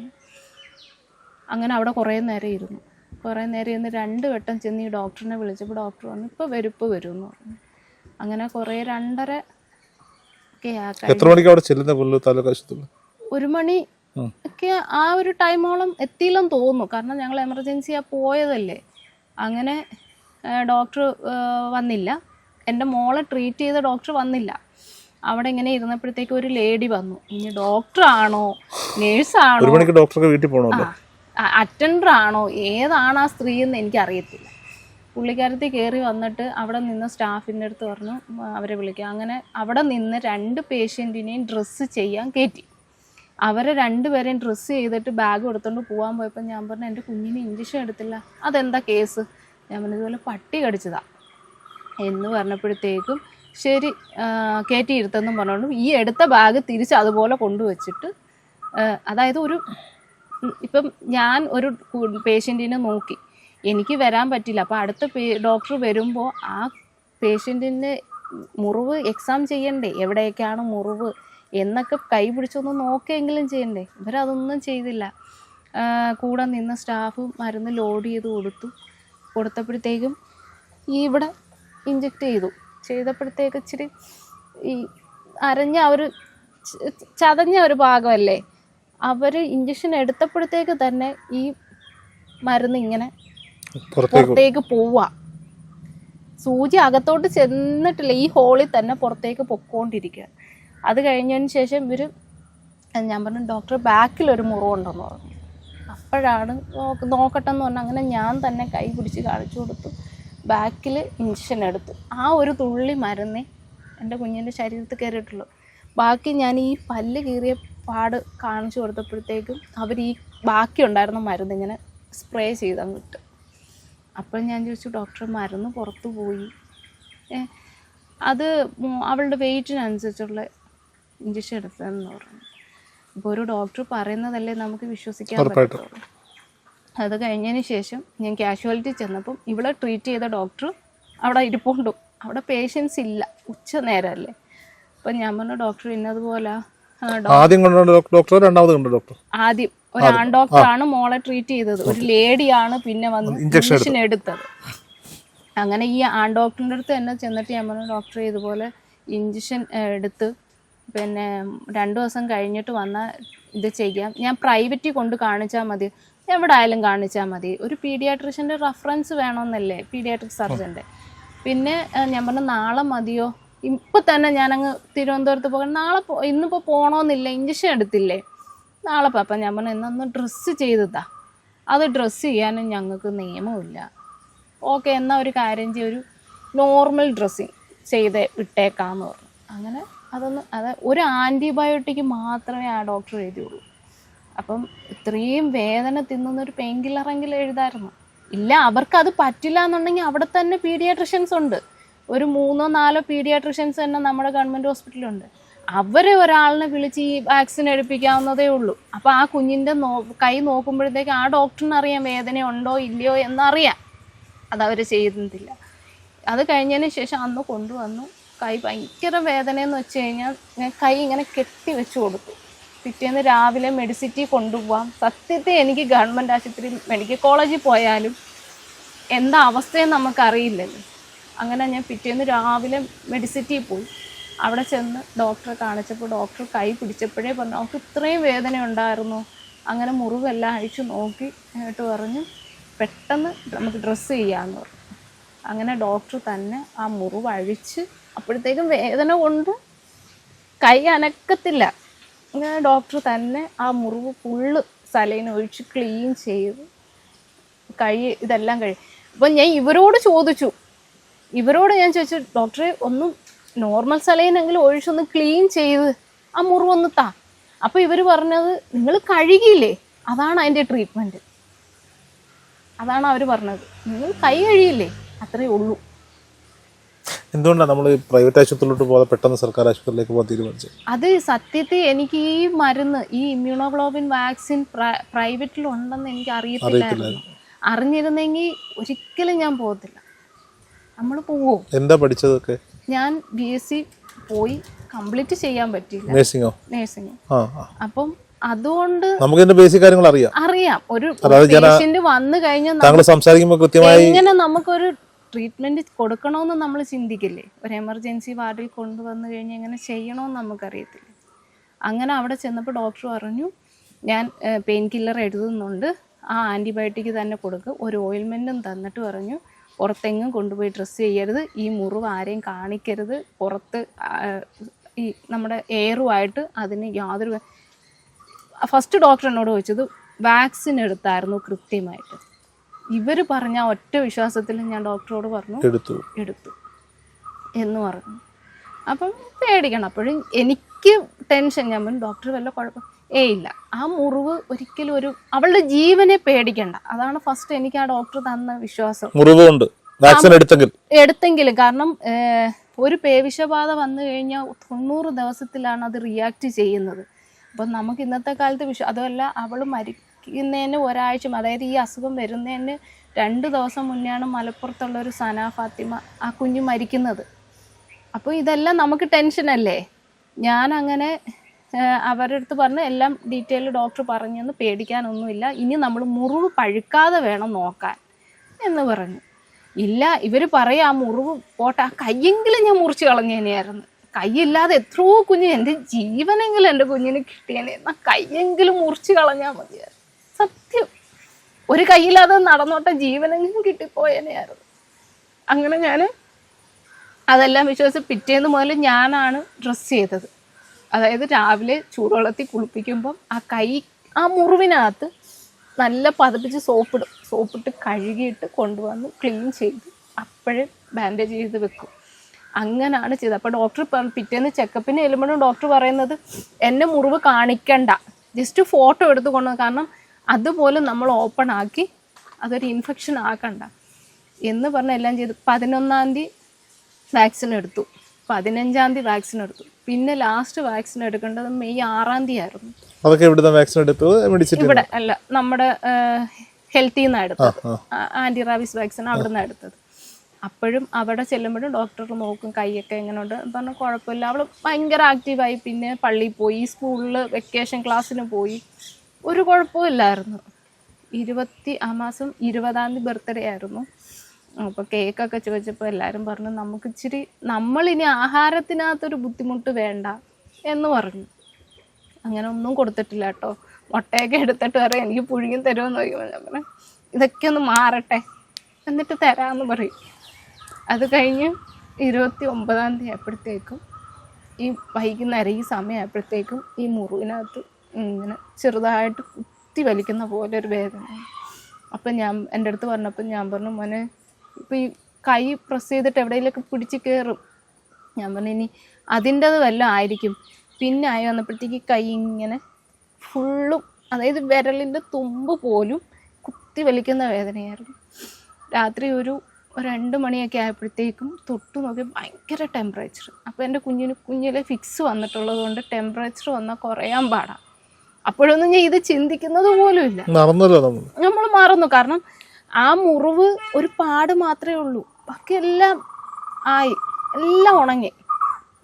അങ്ങനെ അവിടെ കുറേ നേരം ഇരുന്നു. ഇരുന്ന് 2 വട്ടം ചെന്ന് ഈ ഡോക്ടറിനെ വിളിച്ചപ്പോൾ ഡോക്ടർ പറഞ്ഞു ഇപ്പോൾ വരും എന്ന് പറഞ്ഞു. അങ്ങനെ കുറേ 2:30 ഒക്കെ ആക്കാൻ. എത്ര മണിക്ക് അവിടെ ചെല്ലുന്ന താലൂക്ക് ആശുപത്രിയിൽ? 1 മണി ഒക്കെ ആ ഒരു ടൈമോളം എത്തിയില്ലെന്ന് തോന്നുന്നു. കാരണം ഞങ്ങൾ എമർജൻസിയാണ് പോയതല്ലേ. അങ്ങനെ ഡോക്ടർ വന്നില്ല, എൻ്റെ മോളെ ട്രീറ്റ് ചെയ്ത ഡോക്ടർ വന്നില്ല. അവിടെ ഇങ്ങനെ ഇരുന്നപ്പോഴത്തേക്ക് ഒരു ലേഡി വന്നു. ഇനി ഡോക്ടറാണോ നേഴ്സാണോ അറ്റൻഡർ ആണോ ഏതാണ് ആ സ്ത്രീ എന്ന് എനിക്കറിയത്തില്ല. പുള്ളിക്കാരത്തി കയറി വന്നിട്ട് അവിടെ നിന്ന് സ്റ്റാഫിൻ്റെ അടുത്ത് പറഞ്ഞു അവരെ വിളിക്കുക. അങ്ങനെ അവിടെ നിന്ന് 2 പേഷ്യൻറ്റിനെയും ഡ്രസ്സ് ചെയ്യാൻ കയറ്റി. അവരെ 2 പേരെയും ഡ്രസ്സ് ചെയ്തിട്ട് ബാഗ് എടുത്തുകൊണ്ട് പോകാൻ പോയപ്പോൾ ഞാൻ പറഞ്ഞു എൻ്റെ കുഞ്ഞിന് ഇഞ്ചക്ഷൻ എടുത്തില്ല, അതെന്താ കേസ്? ഞാൻ പറഞ്ഞു ഇതുപോലെ പട്ടി കടിച്ചതാ എന്ന് പറഞ്ഞപ്പോഴത്തേക്കും ശരി കയറ്റിയിരുത്തെന്നും പറഞ്ഞുകൊണ്ട് ഈ എടുത്ത ബാഗ് തിരിച്ച് അതുപോലെ കൊണ്ടുവച്ചിട്ട്, അതായത് ഇപ്പം ഞാൻ ഒരു പേഷ്യൻറ്റിനെ നോക്കി, എനിക്ക് വരാൻ പറ്റില്ല. അപ്പോൾ അടുത്ത ഡോക്ടർ വരുമ്പോൾ ആ പേഷ്യൻറ്റിൻ്റെ മുറിവ് എക്സാം ചെയ്യണ്ടേ, എവിടെയൊക്കെയാണ് മുറിവ് എന്നൊക്കെ കൈ പിടിച്ചൊന്ന് നോക്കിയെങ്കിലും ചെയ്യണ്ടേ. ഇവരതൊന്നും ചെയ്തില്ല. കൂടെ നിന്ന് സ്റ്റാഫ് മരുന്ന് ലോഡ് ചെയ്ത് കൊടുത്തപ്പോഴത്തേക്കും ഈ ഇവിടെ ഇഞ്ചക്ട് ചെയ്തപ്പോഴത്തേക്ക് ഇച്ചിരി ഈ അരഞ്ഞ ഒരു ചതഞ്ഞ ഒരു ഭാഗമല്ലേ, അവർ ഇഞ്ചക്ഷൻ എടുത്തപ്പോഴത്തേക്ക് തന്നെ ഈ മരുന്ന് ഇങ്ങനെ പുറത്തേക്ക് പോവാ. സൂചി അകത്തോട്ട് ചെന്നിട്ടില്ല, ഈ ഹോളിൽ തന്നെ പുറത്തേക്ക് പൊക്കോണ്ടിരിക്കുക. അത് കഴിഞ്ഞതിന് ശേഷം ഞാൻ പറഞ്ഞു ഡോക്ടർ ബാക്കിലൊരു മുറിവുണ്ടെന്ന് പറഞ്ഞു. അപ്പോഴാണ് നോക്കട്ടെ എന്ന് പറഞ്ഞു. അങ്ങനെ ഞാൻ തന്നെ കൈ പിടിച്ച് കാണിച്ചു കൊടുത്തു. ബാക്കിൽ ഇഞ്ചക്ഷൻ എടുത്തു. ആ ഒരു തുള്ളി മരുന്നേ എൻ്റെ കുഞ്ഞിൻ്റെ ശരീരത്തിൽ കയറിയിട്ടുള്ളൂ. ബാക്കി ഞാൻ ഈ പല്ല് കീറിയ പാട് കാണിച്ചു കൊടുത്തപ്പോഴത്തേക്കും അവർ ഈ ബാക്കി ഉണ്ടായിരുന്ന മരുന്ന് ഇങ്ങനെ സ്പ്രേ ചെയ്തങ്ങ് ഇട്ട്. അപ്പോൾ ഞാൻ ചോദിച്ചു ഡോക്ടർ മരുന്ന് പുറത്തു പോയി, അത് അവളുടെ വെയിറ്റിനനുസരിച്ചുള്ള ഇഞ്ചക്ഷൻ എടുത്തതെന്ന് പറഞ്ഞു. ഇപ്പോൾ ഒരു ഡോക്ടർ പറയുന്നതല്ലേ നമുക്ക് വിശ്വസിക്കാൻ പറ്റുള്ളൂ. അത് കഴിഞ്ഞതിന് ശേഷം ഞാൻ കാഷ്വാലിറ്റി ചെന്നപ്പം ഇവിടെ ട്രീറ്റ് ചെയ്ത ഡോക്ടർ അവിടെ ഇരിപ്പുണ്ടു. അവിടെ പേഷ്യൻസ് ഇല്ല, ഉച്ച നേരമല്ലേ. അപ്പം ഞാൻ പറഞ്ഞു ഡോക്ടർ ഇന്നതുപോലെ ആദ്യം ഒരു ആൺ ഡോക്ടറാണ് മോളെ ട്രീറ്റ് ചെയ്തത്, ഒരു ലേഡിയാണ് പിന്നെ വന്ന് ഇഞ്ചക്ഷൻ എടുത്തത്. അങ്ങനെ ഈ ആൺ ഡോക്ടറിൻ്റെ അടുത്ത് തന്നെ ചെന്നിട്ട് ഞാൻ പറഞ്ഞു ഡോക്ടർ ഇതുപോലെ ഇഞ്ചക്ഷൻ എടുത്ത് പിന്നെ 2 ദിവസം കഴിഞ്ഞിട്ട് വന്നാൽ ഇത് ചെയ്യാം, ഞാൻ പ്രൈവറ്റിൽ കൊണ്ട് കാണിച്ചാൽ മതി, എവിടെ ആയാലും കാണിച്ചാൽ മതി, ഒരു പീഡിയാട്രിഷ്യൻ്റെ റെഫറൻസ് വേണമെന്നല്ലേ പീഡിയാട്രിക് സർജൻ്റെ. പിന്നെ ഞാൻ പറഞ്ഞു നാളെ മതിയോ, ഇപ്പം തന്നെ ഞാനങ്ങ് തിരുവനന്തപുരത്ത് പോകാൻ, ഇന്നിപ്പോൾ പോകണമെന്നില്ല, ഇഞ്ചക്ഷൻ എടുത്തില്ലേ, നാളെ അപ്പം ഞാൻ പറഞ്ഞു എന്നൊന്ന് ഡ്രസ്സ് ചെയ്തതാ, അത് ഡ്രസ്സ് ചെയ്യാനും ഞങ്ങൾക്ക് നിയമമില്ല. ഓക്കെ എന്നാൽ ഒരു കാര്യം ചെയ്യും, ഒരു നോർമൽ ഡ്രസ്സിങ് ചെയ്ത് വിട്ടേക്കാമെന്ന് പറഞ്ഞു. അങ്ങനെ അത് ഒരു ആൻറ്റിബയോട്ടിക് മാത്രമേ ആ ഡോക്ടർ എഴുതിയുള്ളൂ. അപ്പം ഇത്രയും വേദന തിന്നുന്നൊരു പെയിൻ കില്ലറെങ്കിലും എഴുതായിരുന്നു. ഇല്ല, അവർക്കത് പറ്റില്ല എന്നുണ്ടെങ്കിൽ അവിടെ തന്നെ പീഡിയാട്രിഷ്യൻസ് ഉണ്ട്. ഒരു 3-4 പീഡിയാട്രിഷ്യൻസ് തന്നെ നമ്മുടെ ഗവൺമെൻറ് ഹോസ്പിറ്റലുണ്ട്. അവരെ ഒരാളിനെ വിളിച്ച് ഈ വാക്സിൻ എടുപ്പിക്കാവുന്നതേ ഉള്ളൂ. അപ്പോൾ ആ കുഞ്ഞിൻ്റെ കൈ നോക്കുമ്പോഴത്തേക്ക് ആ ഡോക്ടറിന് അറിയാം വേദന ഉണ്ടോ ഇല്ലയോ എന്നറിയാം. അതവർ ചെയ്യുന്നില്ല. അത് കഴിഞ്ഞതിന് ശേഷം അന്ന് കൊണ്ടുവന്നു. കൈ ഭയങ്കര വേദനയെന്ന് വെച്ച് കഴിഞ്ഞാൽ ഞാൻ കൈ ഇങ്ങനെ കെട്ടി വെച്ച് കൊടുത്തു. പിറ്റേന്ന് രാവിലെ മെഡിസിറ്റി കൊണ്ടുപോകാം. സത്യത്തെ എനിക്ക് ഗവൺമെൻറ് ആശുപത്രി മെഡിക്കൽ കോളേജിൽ പോയാലും എന്താ അവസ്ഥയെന്ന് നമുക്കറിയില്ലല്ലോ. അങ്ങനെ ഞാൻ പിറ്റേന്ന് രാവിലെ മെഡിസിറ്റിയിൽ പോയി. അവിടെ ചെന്ന് ഡോക്ടറെ കാണിച്ചപ്പോൾ ഡോക്ടർ കൈ പിടിച്ചപ്പോഴേ പറഞ്ഞു അവർക്ക് ഇത്രയും വേദന ഉണ്ടായിരുന്നു. അങ്ങനെ മുറിവെല്ലാം അഴിച്ചു നോക്കി എന്നിട്ട് പറഞ്ഞു പെട്ടെന്ന് നമുക്ക് ഡ്രസ്സ് ചെയ്യാമെന്ന് പറഞ്ഞു. അങ്ങനെ ഡോക്ടർ തന്നെ ആ മുറിവ് അഴിച്ച്, അപ്പോഴത്തേക്കും വേദന കൊണ്ട് കൈ അനക്കത്തില്ല. അങ്ങനെ ഡോക്ടർ തന്നെ ആ മുറിവ് ഫുള്ള് സലൈൻ ഒഴിച്ച് ക്ലീൻ ചെയ്ത് ഇതെല്ലാം അപ്പം ഞാൻ ഇവരോട് ഞാൻ ചോദിച്ചു ഡോക്ടറെ ഒന്നും നോർമൽ സലൈനെങ്കിലും ഒഴിച്ചൊന്ന് ക്ലീൻ ചെയ്ത് ആ മുറിവൊന്ന് താ. അപ്പോൾ ഇവർ പറഞ്ഞത് നിങ്ങൾ കഴുകിയില്ലേ, അതാണ് അതിൻ്റെ ട്രീറ്റ്മെൻറ്റ്. അതാണ് അവർ പറഞ്ഞത്, നിങ്ങൾ കൈ കഴുകിയില്ലേ, അത്രയേ ഉള്ളൂ. എന്തുകൊണ്ടാണ് നമ്മൾ പ്രൈവറ്റ് ആശുപത്രിയിലോട്ട് പോകാതെ പെട്ടെന്ന് സർക്കാർ ആശുപത്രിയിലേക്ക് പോകാൻ തീരുമാനിച്ചത്? അത് സത്യത്തിൽ എനിക്ക് ഈ മരുന്ന്, ഈ ഇമ്മ്യൂണോഗ്ലോബിൻ വാക്സിൻ പ്രൈവറ്റിലുണ്ടെന്ന് എനിക്ക് അറിയത്തില്ലായിരുന്നു. അറിഞ്ഞിരുന്നെങ്കിൽ ഒരിക്കലും ഞാൻ പോകത്തില്ല. നമ്മൾ പോവോ? എന്താ പഠിച്ചതൊക്കെ? ഞാൻ BSc പോയി, കംപ്ലീറ്റ് ചെയ്യാൻ പറ്റിയില്ല. നേഴ്സിംഗ്. അപ്പം അതുകൊണ്ട് നമുക്ക് ബേസിക് കാര്യങ്ങൾ അറിയാം. ഒരു പേഷ്യന്റ് വന്നു കഴിഞ്ഞാൽ എങ്ങനെ നമുക്കൊരു ട്രീറ്റ്മെന്റ് കൊടുക്കണമെന്ന് നമ്മൾ ചിന്തിക്കില്ലേ. ഒരു എമർജൻസി വാർഡിൽ കൊണ്ടുവന്നു കഴിഞ്ഞാൽ എങ്ങനെ ചെയ്യണമെന്ന് നമുക്കറിയത്തില്ല. അങ്ങനെ അവിടെ ചെന്നപ്പോൾ ഡോക്ടർ പറഞ്ഞു ഞാൻ പെയിൻ കില്ലർ എഴുതുന്നുണ്ട്, ആ ആൻറ്റിബയോട്ടിക് തന്നെ കൊടുക്കുക. ഒരു ഓയിൽമെൻറ്റും തന്നിട്ട് പറഞ്ഞു പുറത്തെങ്ങും കൊണ്ടുപോയി ഡ്രസ്സ് ചെയ്യരുത്, ഈ മുറിവ് ആരെയും കാണിക്കരുത്, പുറത്ത് ഈ നമ്മുടെ എയറുമായിട്ട് അതിന് യാതൊരു. ഫസ്റ്റ് ഡോക്ടർ എന്നോട് ചോദിച്ചത് വാക്സിൻ എടുത്തായിരുന്നു കൃത്യമായിട്ട്. ഇവർ പറഞ്ഞ ഒറ്റ വിശ്വാസത്തിൽ ഞാൻ ഡോക്ടറോട് പറഞ്ഞു എടുത്തു എന്ന് പറഞ്ഞു. അപ്പം പേടിക്കണം. അപ്പോഴും എനിക്ക് ടെൻഷൻ. ഞാൻ പറഞ്ഞു ഡോക്ടർ വല്ല കുഴപ്പം ഇല്ല, ആ മുറിവ് ഒരിക്കലും അവളുടെ ജീവനെ പേടിക്കണ്ട. അതാണ് ഫസ്റ്റ് എനിക്ക് ആ ഡോക്ടർ തന്ന വിശ്വാസം. എടുത്തെങ്കിലും കാരണം ഒരു പേവിഷബാധ വന്നു കഴിഞ്ഞാൽ 90 ദിവസത്തിലാണ് അത് റിയാക്ട് ചെയ്യുന്നത്. അപ്പം നമുക്ക് ഇന്നത്തെ കാലത്ത് അതുമല്ല അവൾ മരിക്കുന്നതിന് ഒരാഴ്ച, അതായത് ഈ അസുഖം വരുന്നതിന് 2 ദിവസം മുന്നെയാണ് മലപ്പുറത്തുള്ളൊരു സന ഫാത്തിമ ആ കുഞ്ഞ് മരിക്കുന്നത്. അപ്പോൾ ഇതെല്ലാം നമുക്ക് ടെൻഷനല്ലേ. ഞാനങ്ങനെ അവരുടെ അടുത്ത് പറഞ്ഞ് എല്ലാം ഡീറ്റെയിൽ ഡോക്ടർ പറഞ്ഞെന്ന്, പേടിക്കാനൊന്നുമില്ല, ഇനി നമ്മൾ മുറിവ് പഴുക്കാതെ വേണം നോക്കാൻ എന്ന് പറഞ്ഞു. ഇല്ല, ഇവർ പറയാം ആ മുറിവ് പോട്ടെ, ആ കയ്യെങ്കിലും ഞാൻ മുറിച്ച് കളഞ്ഞേനെയായിരുന്നു. കൈയില്ലാതെ എത്രയോ കുഞ്ഞ്, എൻ്റെ ജീവനെങ്കിലും എൻ്റെ കുഞ്ഞിന് കിട്ടിയേനെ, എന്നാൽ കയ്യെങ്കിലും മുറിച്ച് കളഞ്ഞാൽ മതിയായിരുന്നു. സത്യം, ഒരു കയ്യില്ലാതെ നടന്നോട്ടെ, ജീവനെങ്കിലും കിട്ടിപ്പോയേനെയായിരുന്നു. അങ്ങനെ ഞാൻ അതെല്ലാം വിശ്വസിച്ച് പിറ്റേന്ന് മുതൽ ഞാനാണ് ഡ്രസ്സ് ചെയ്തത്. അതായത് രാവിലെ ചൂടുവെള്ളത്തിൽ കുളിപ്പിക്കുമ്പം ആ മുറിവിനകത്ത് നല്ല പതപ്പിച്ച് സോപ്പിട്ട് കഴുകിയിട്ട് കൊണ്ടുവന്ന് ക്ലീൻ ചെയ്ത് അപ്പോഴേ ബാൻഡേജ് ചെയ്ത് വെക്കും. അങ്ങനെയാണ് ചെയ്തത്. അപ്പോൾ ഡോക്ടർ പിറ്റേന്ന് ചെക്കപ്പിന് ചെല്ലുമ്പോഴും ഡോക്ടർ പറയുന്നത് എന്നെ മുറിവ് കാണിക്കണ്ട, ജസ്റ്റ് ഫോട്ടോ എടുത്ത് കൊണ്ടുവന്നു, കാരണം അതുപോലെ നമ്മൾ ഓപ്പൺ ആക്കി അതൊരു ഇൻഫെക്ഷൻ ആക്കണ്ട എന്ന് പറഞ്ഞ് എല്ലാം ചെയ്തു. 11-ാം തീയതി വാക്സിൻ എടുത്തു, 15-ാം തീയതി വാക്സിൻ എടുത്തു. പിന്നെ ലാസ്റ്റ് വാക്സിൻ എടുക്കേണ്ടത് മെയ് 6-ാം തീയതി ആയിരുന്നു. ഇവിടെ അല്ല, നമ്മുടെ ഹെൽത്തിൽ നിന്നാണ് എടുത്തത്, ആന്റി റാബീസ് വാക്സിൻ അവിടെ നിന്നാണ് എടുത്തത്. അപ്പോഴും അവിടെ ചെല്ലുമ്പോഴും ഡോക്ടർ നോക്കും കൈയൊക്കെ എങ്ങനെയുണ്ട് പറഞ്ഞാൽ കുഴപ്പമില്ല. അവൾ ഭയങ്കര ആക്റ്റീവായി. പിന്നെ പള്ളിയിൽ പോയി, സ്കൂളിൽ വെക്കേഷൻ ക്ലാസ്സിന് പോയി, ഒരു കുഴപ്പമില്ലായിരുന്നു. ആ മാസം 20-ാം തീയതി ബർത്ത്ഡേ ആയിരുന്നു. അപ്പോൾ കേക്കൊക്കെ ചോദിച്ചപ്പോൾ എല്ലാവരും പറഞ്ഞു നമ്മളിനി ആഹാരത്തിനകത്തൊരു ബുദ്ധിമുട്ട് വേണ്ട എന്ന് പറഞ്ഞു. അങ്ങനെ ഒന്നും കൊടുത്തിട്ടില്ല കേട്ടോ. മുട്ടയൊക്കെ എടുത്തിട്ട് പറയാം എനിക്ക് പുഴുങ്ങി തരുമെന്ന് ചോദിക്കുമ്പോൾ ഞാൻ പറഞ്ഞു ഇതൊക്കെ ഒന്ന് മാറട്ടെ എന്നിട്ട് തരാമെന്ന് പറയും. അത് കഴിഞ്ഞ് 29-ാം തീയതി ആയപ്പോഴത്തേക്കും ഈ വൈകുന്നേരം ഈ സമയമായപ്പോഴത്തേക്കും ഈ മുറിവിനകത്ത് ഇങ്ങനെ ചെറുതായിട്ട് കുത്തി വലിക്കുന്ന പോലെ ഒരു വേദന. അപ്പം എൻ്റെ അടുത്ത് പറഞ്ഞപ്പോൾ ഞാൻ പറഞ്ഞു മോനെ ഇപ്പോൾ ഈ കൈ പ്രസ് ചെയ്തിട്ട് എവിടെയെങ്കിലൊക്കെ പിടിച്ച് കയറും. ഞാൻ പറഞ്ഞു ഇനി അതിൻ്റെത് വല്ലതും ആയിരിക്കും. പിന്നെ ആയി വന്നപ്പോഴത്തേക്ക് കൈ ഇങ്ങനെ ഫുള്ളും, അതായത് വിരലിൻ്റെ തുമ്പ് പോലും കുത്തി വലിക്കുന്ന വേദനയായിരുന്നു. രാത്രി ഒരു 2 മണിയൊക്കെ ആയപ്പോഴത്തേക്കും തൊട്ട് നോക്കി ഭയങ്കര ടെമ്പറേച്ചർ. അപ്പോൾ എൻ്റെ കുഞ്ഞിലെ ഫിക്സ് വന്നിട്ടുള്ളത് കൊണ്ട് ടെമ്പറേച്ചർ വന്നാൽ കുറയാൻ പാടാണ്. അപ്പോഴൊന്നും ഞാൻ ഇത് ചിന്തിക്കുന്നത് പോലും ഇല്ല. നമ്മൾ മറന്നു. കാരണം ആ മുറിവ് ഒരു പാട് മാത്രമേ ഉള്ളൂ, ബാക്കി എല്ലാം ഉണങ്ങി.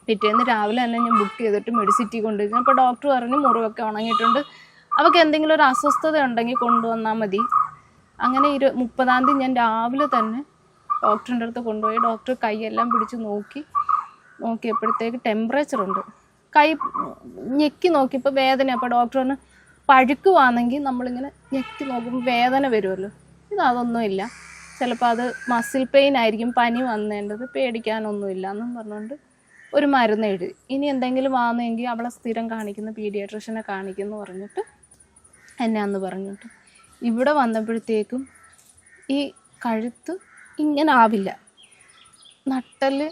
പിറ്റേന്ന് രാവിലെ തന്നെ ഞാൻ ബുക്ക് ചെയ്തിട്ട് മെഡിസിറ്റി കൊണ്ടുവരുന്നു. അപ്പോൾ ഡോക്ടർ പറഞ്ഞു മുറിവൊക്കെ ഉണങ്ങിയിട്ടുണ്ട്, അവൾക്ക് എന്തെങ്കിലും ഒരു അസ്വസ്ഥത ഉണ്ടെങ്കിൽ കൊണ്ടുവന്നാൽ മതി. അങ്ങനെ 30-ാം തീയതി ഞാൻ രാവിലെ തന്നെ ഡോക്ടറിൻ്റെ അടുത്ത് കൊണ്ടുപോയി. ഡോക്ടർ കൈയെല്ലാം പിടിച്ച് നോക്കിയപ്പോഴത്തേക്ക് ടെമ്പറേച്ചർ ഉണ്ട്. കൈ ഞെക്കി നോക്കിയപ്പോൾ വേദന. അപ്പോൾ ഡോക്ടർ പറഞ്ഞു പഴുക്കുവാണെങ്കിൽ നമ്മളിങ്ങനെ ഞെക്കി നോക്കുമ്പോൾ വേദന വരുമല്ലോ, അതൊന്നുമില്ല, ചിലപ്പോൾ അത് മസിൽ പെയിൻ ആയിരിക്കും, പനി വന്നേണ്ടത്, പേടിക്കാനൊന്നുമില്ല എന്നും പറഞ്ഞുകൊണ്ട് ഒരു മരുന്ന് എഴുതി. ഇനി എന്തെങ്കിലും ആണെന്നെങ്കിൽ അവളെ സ്ഥിരം കാണിക്കുന്ന പീഡിയാട്രിഷ്യനെ കാണിക്കുമെന്ന് പറഞ്ഞിട്ട് എന്നെ പറഞ്ഞിട്ട് ഇവിടെ വന്നപ്പോഴത്തേക്കും ഈ കഴുത്ത് ഇങ്ങനെ ആവില്ല, നട്ടല്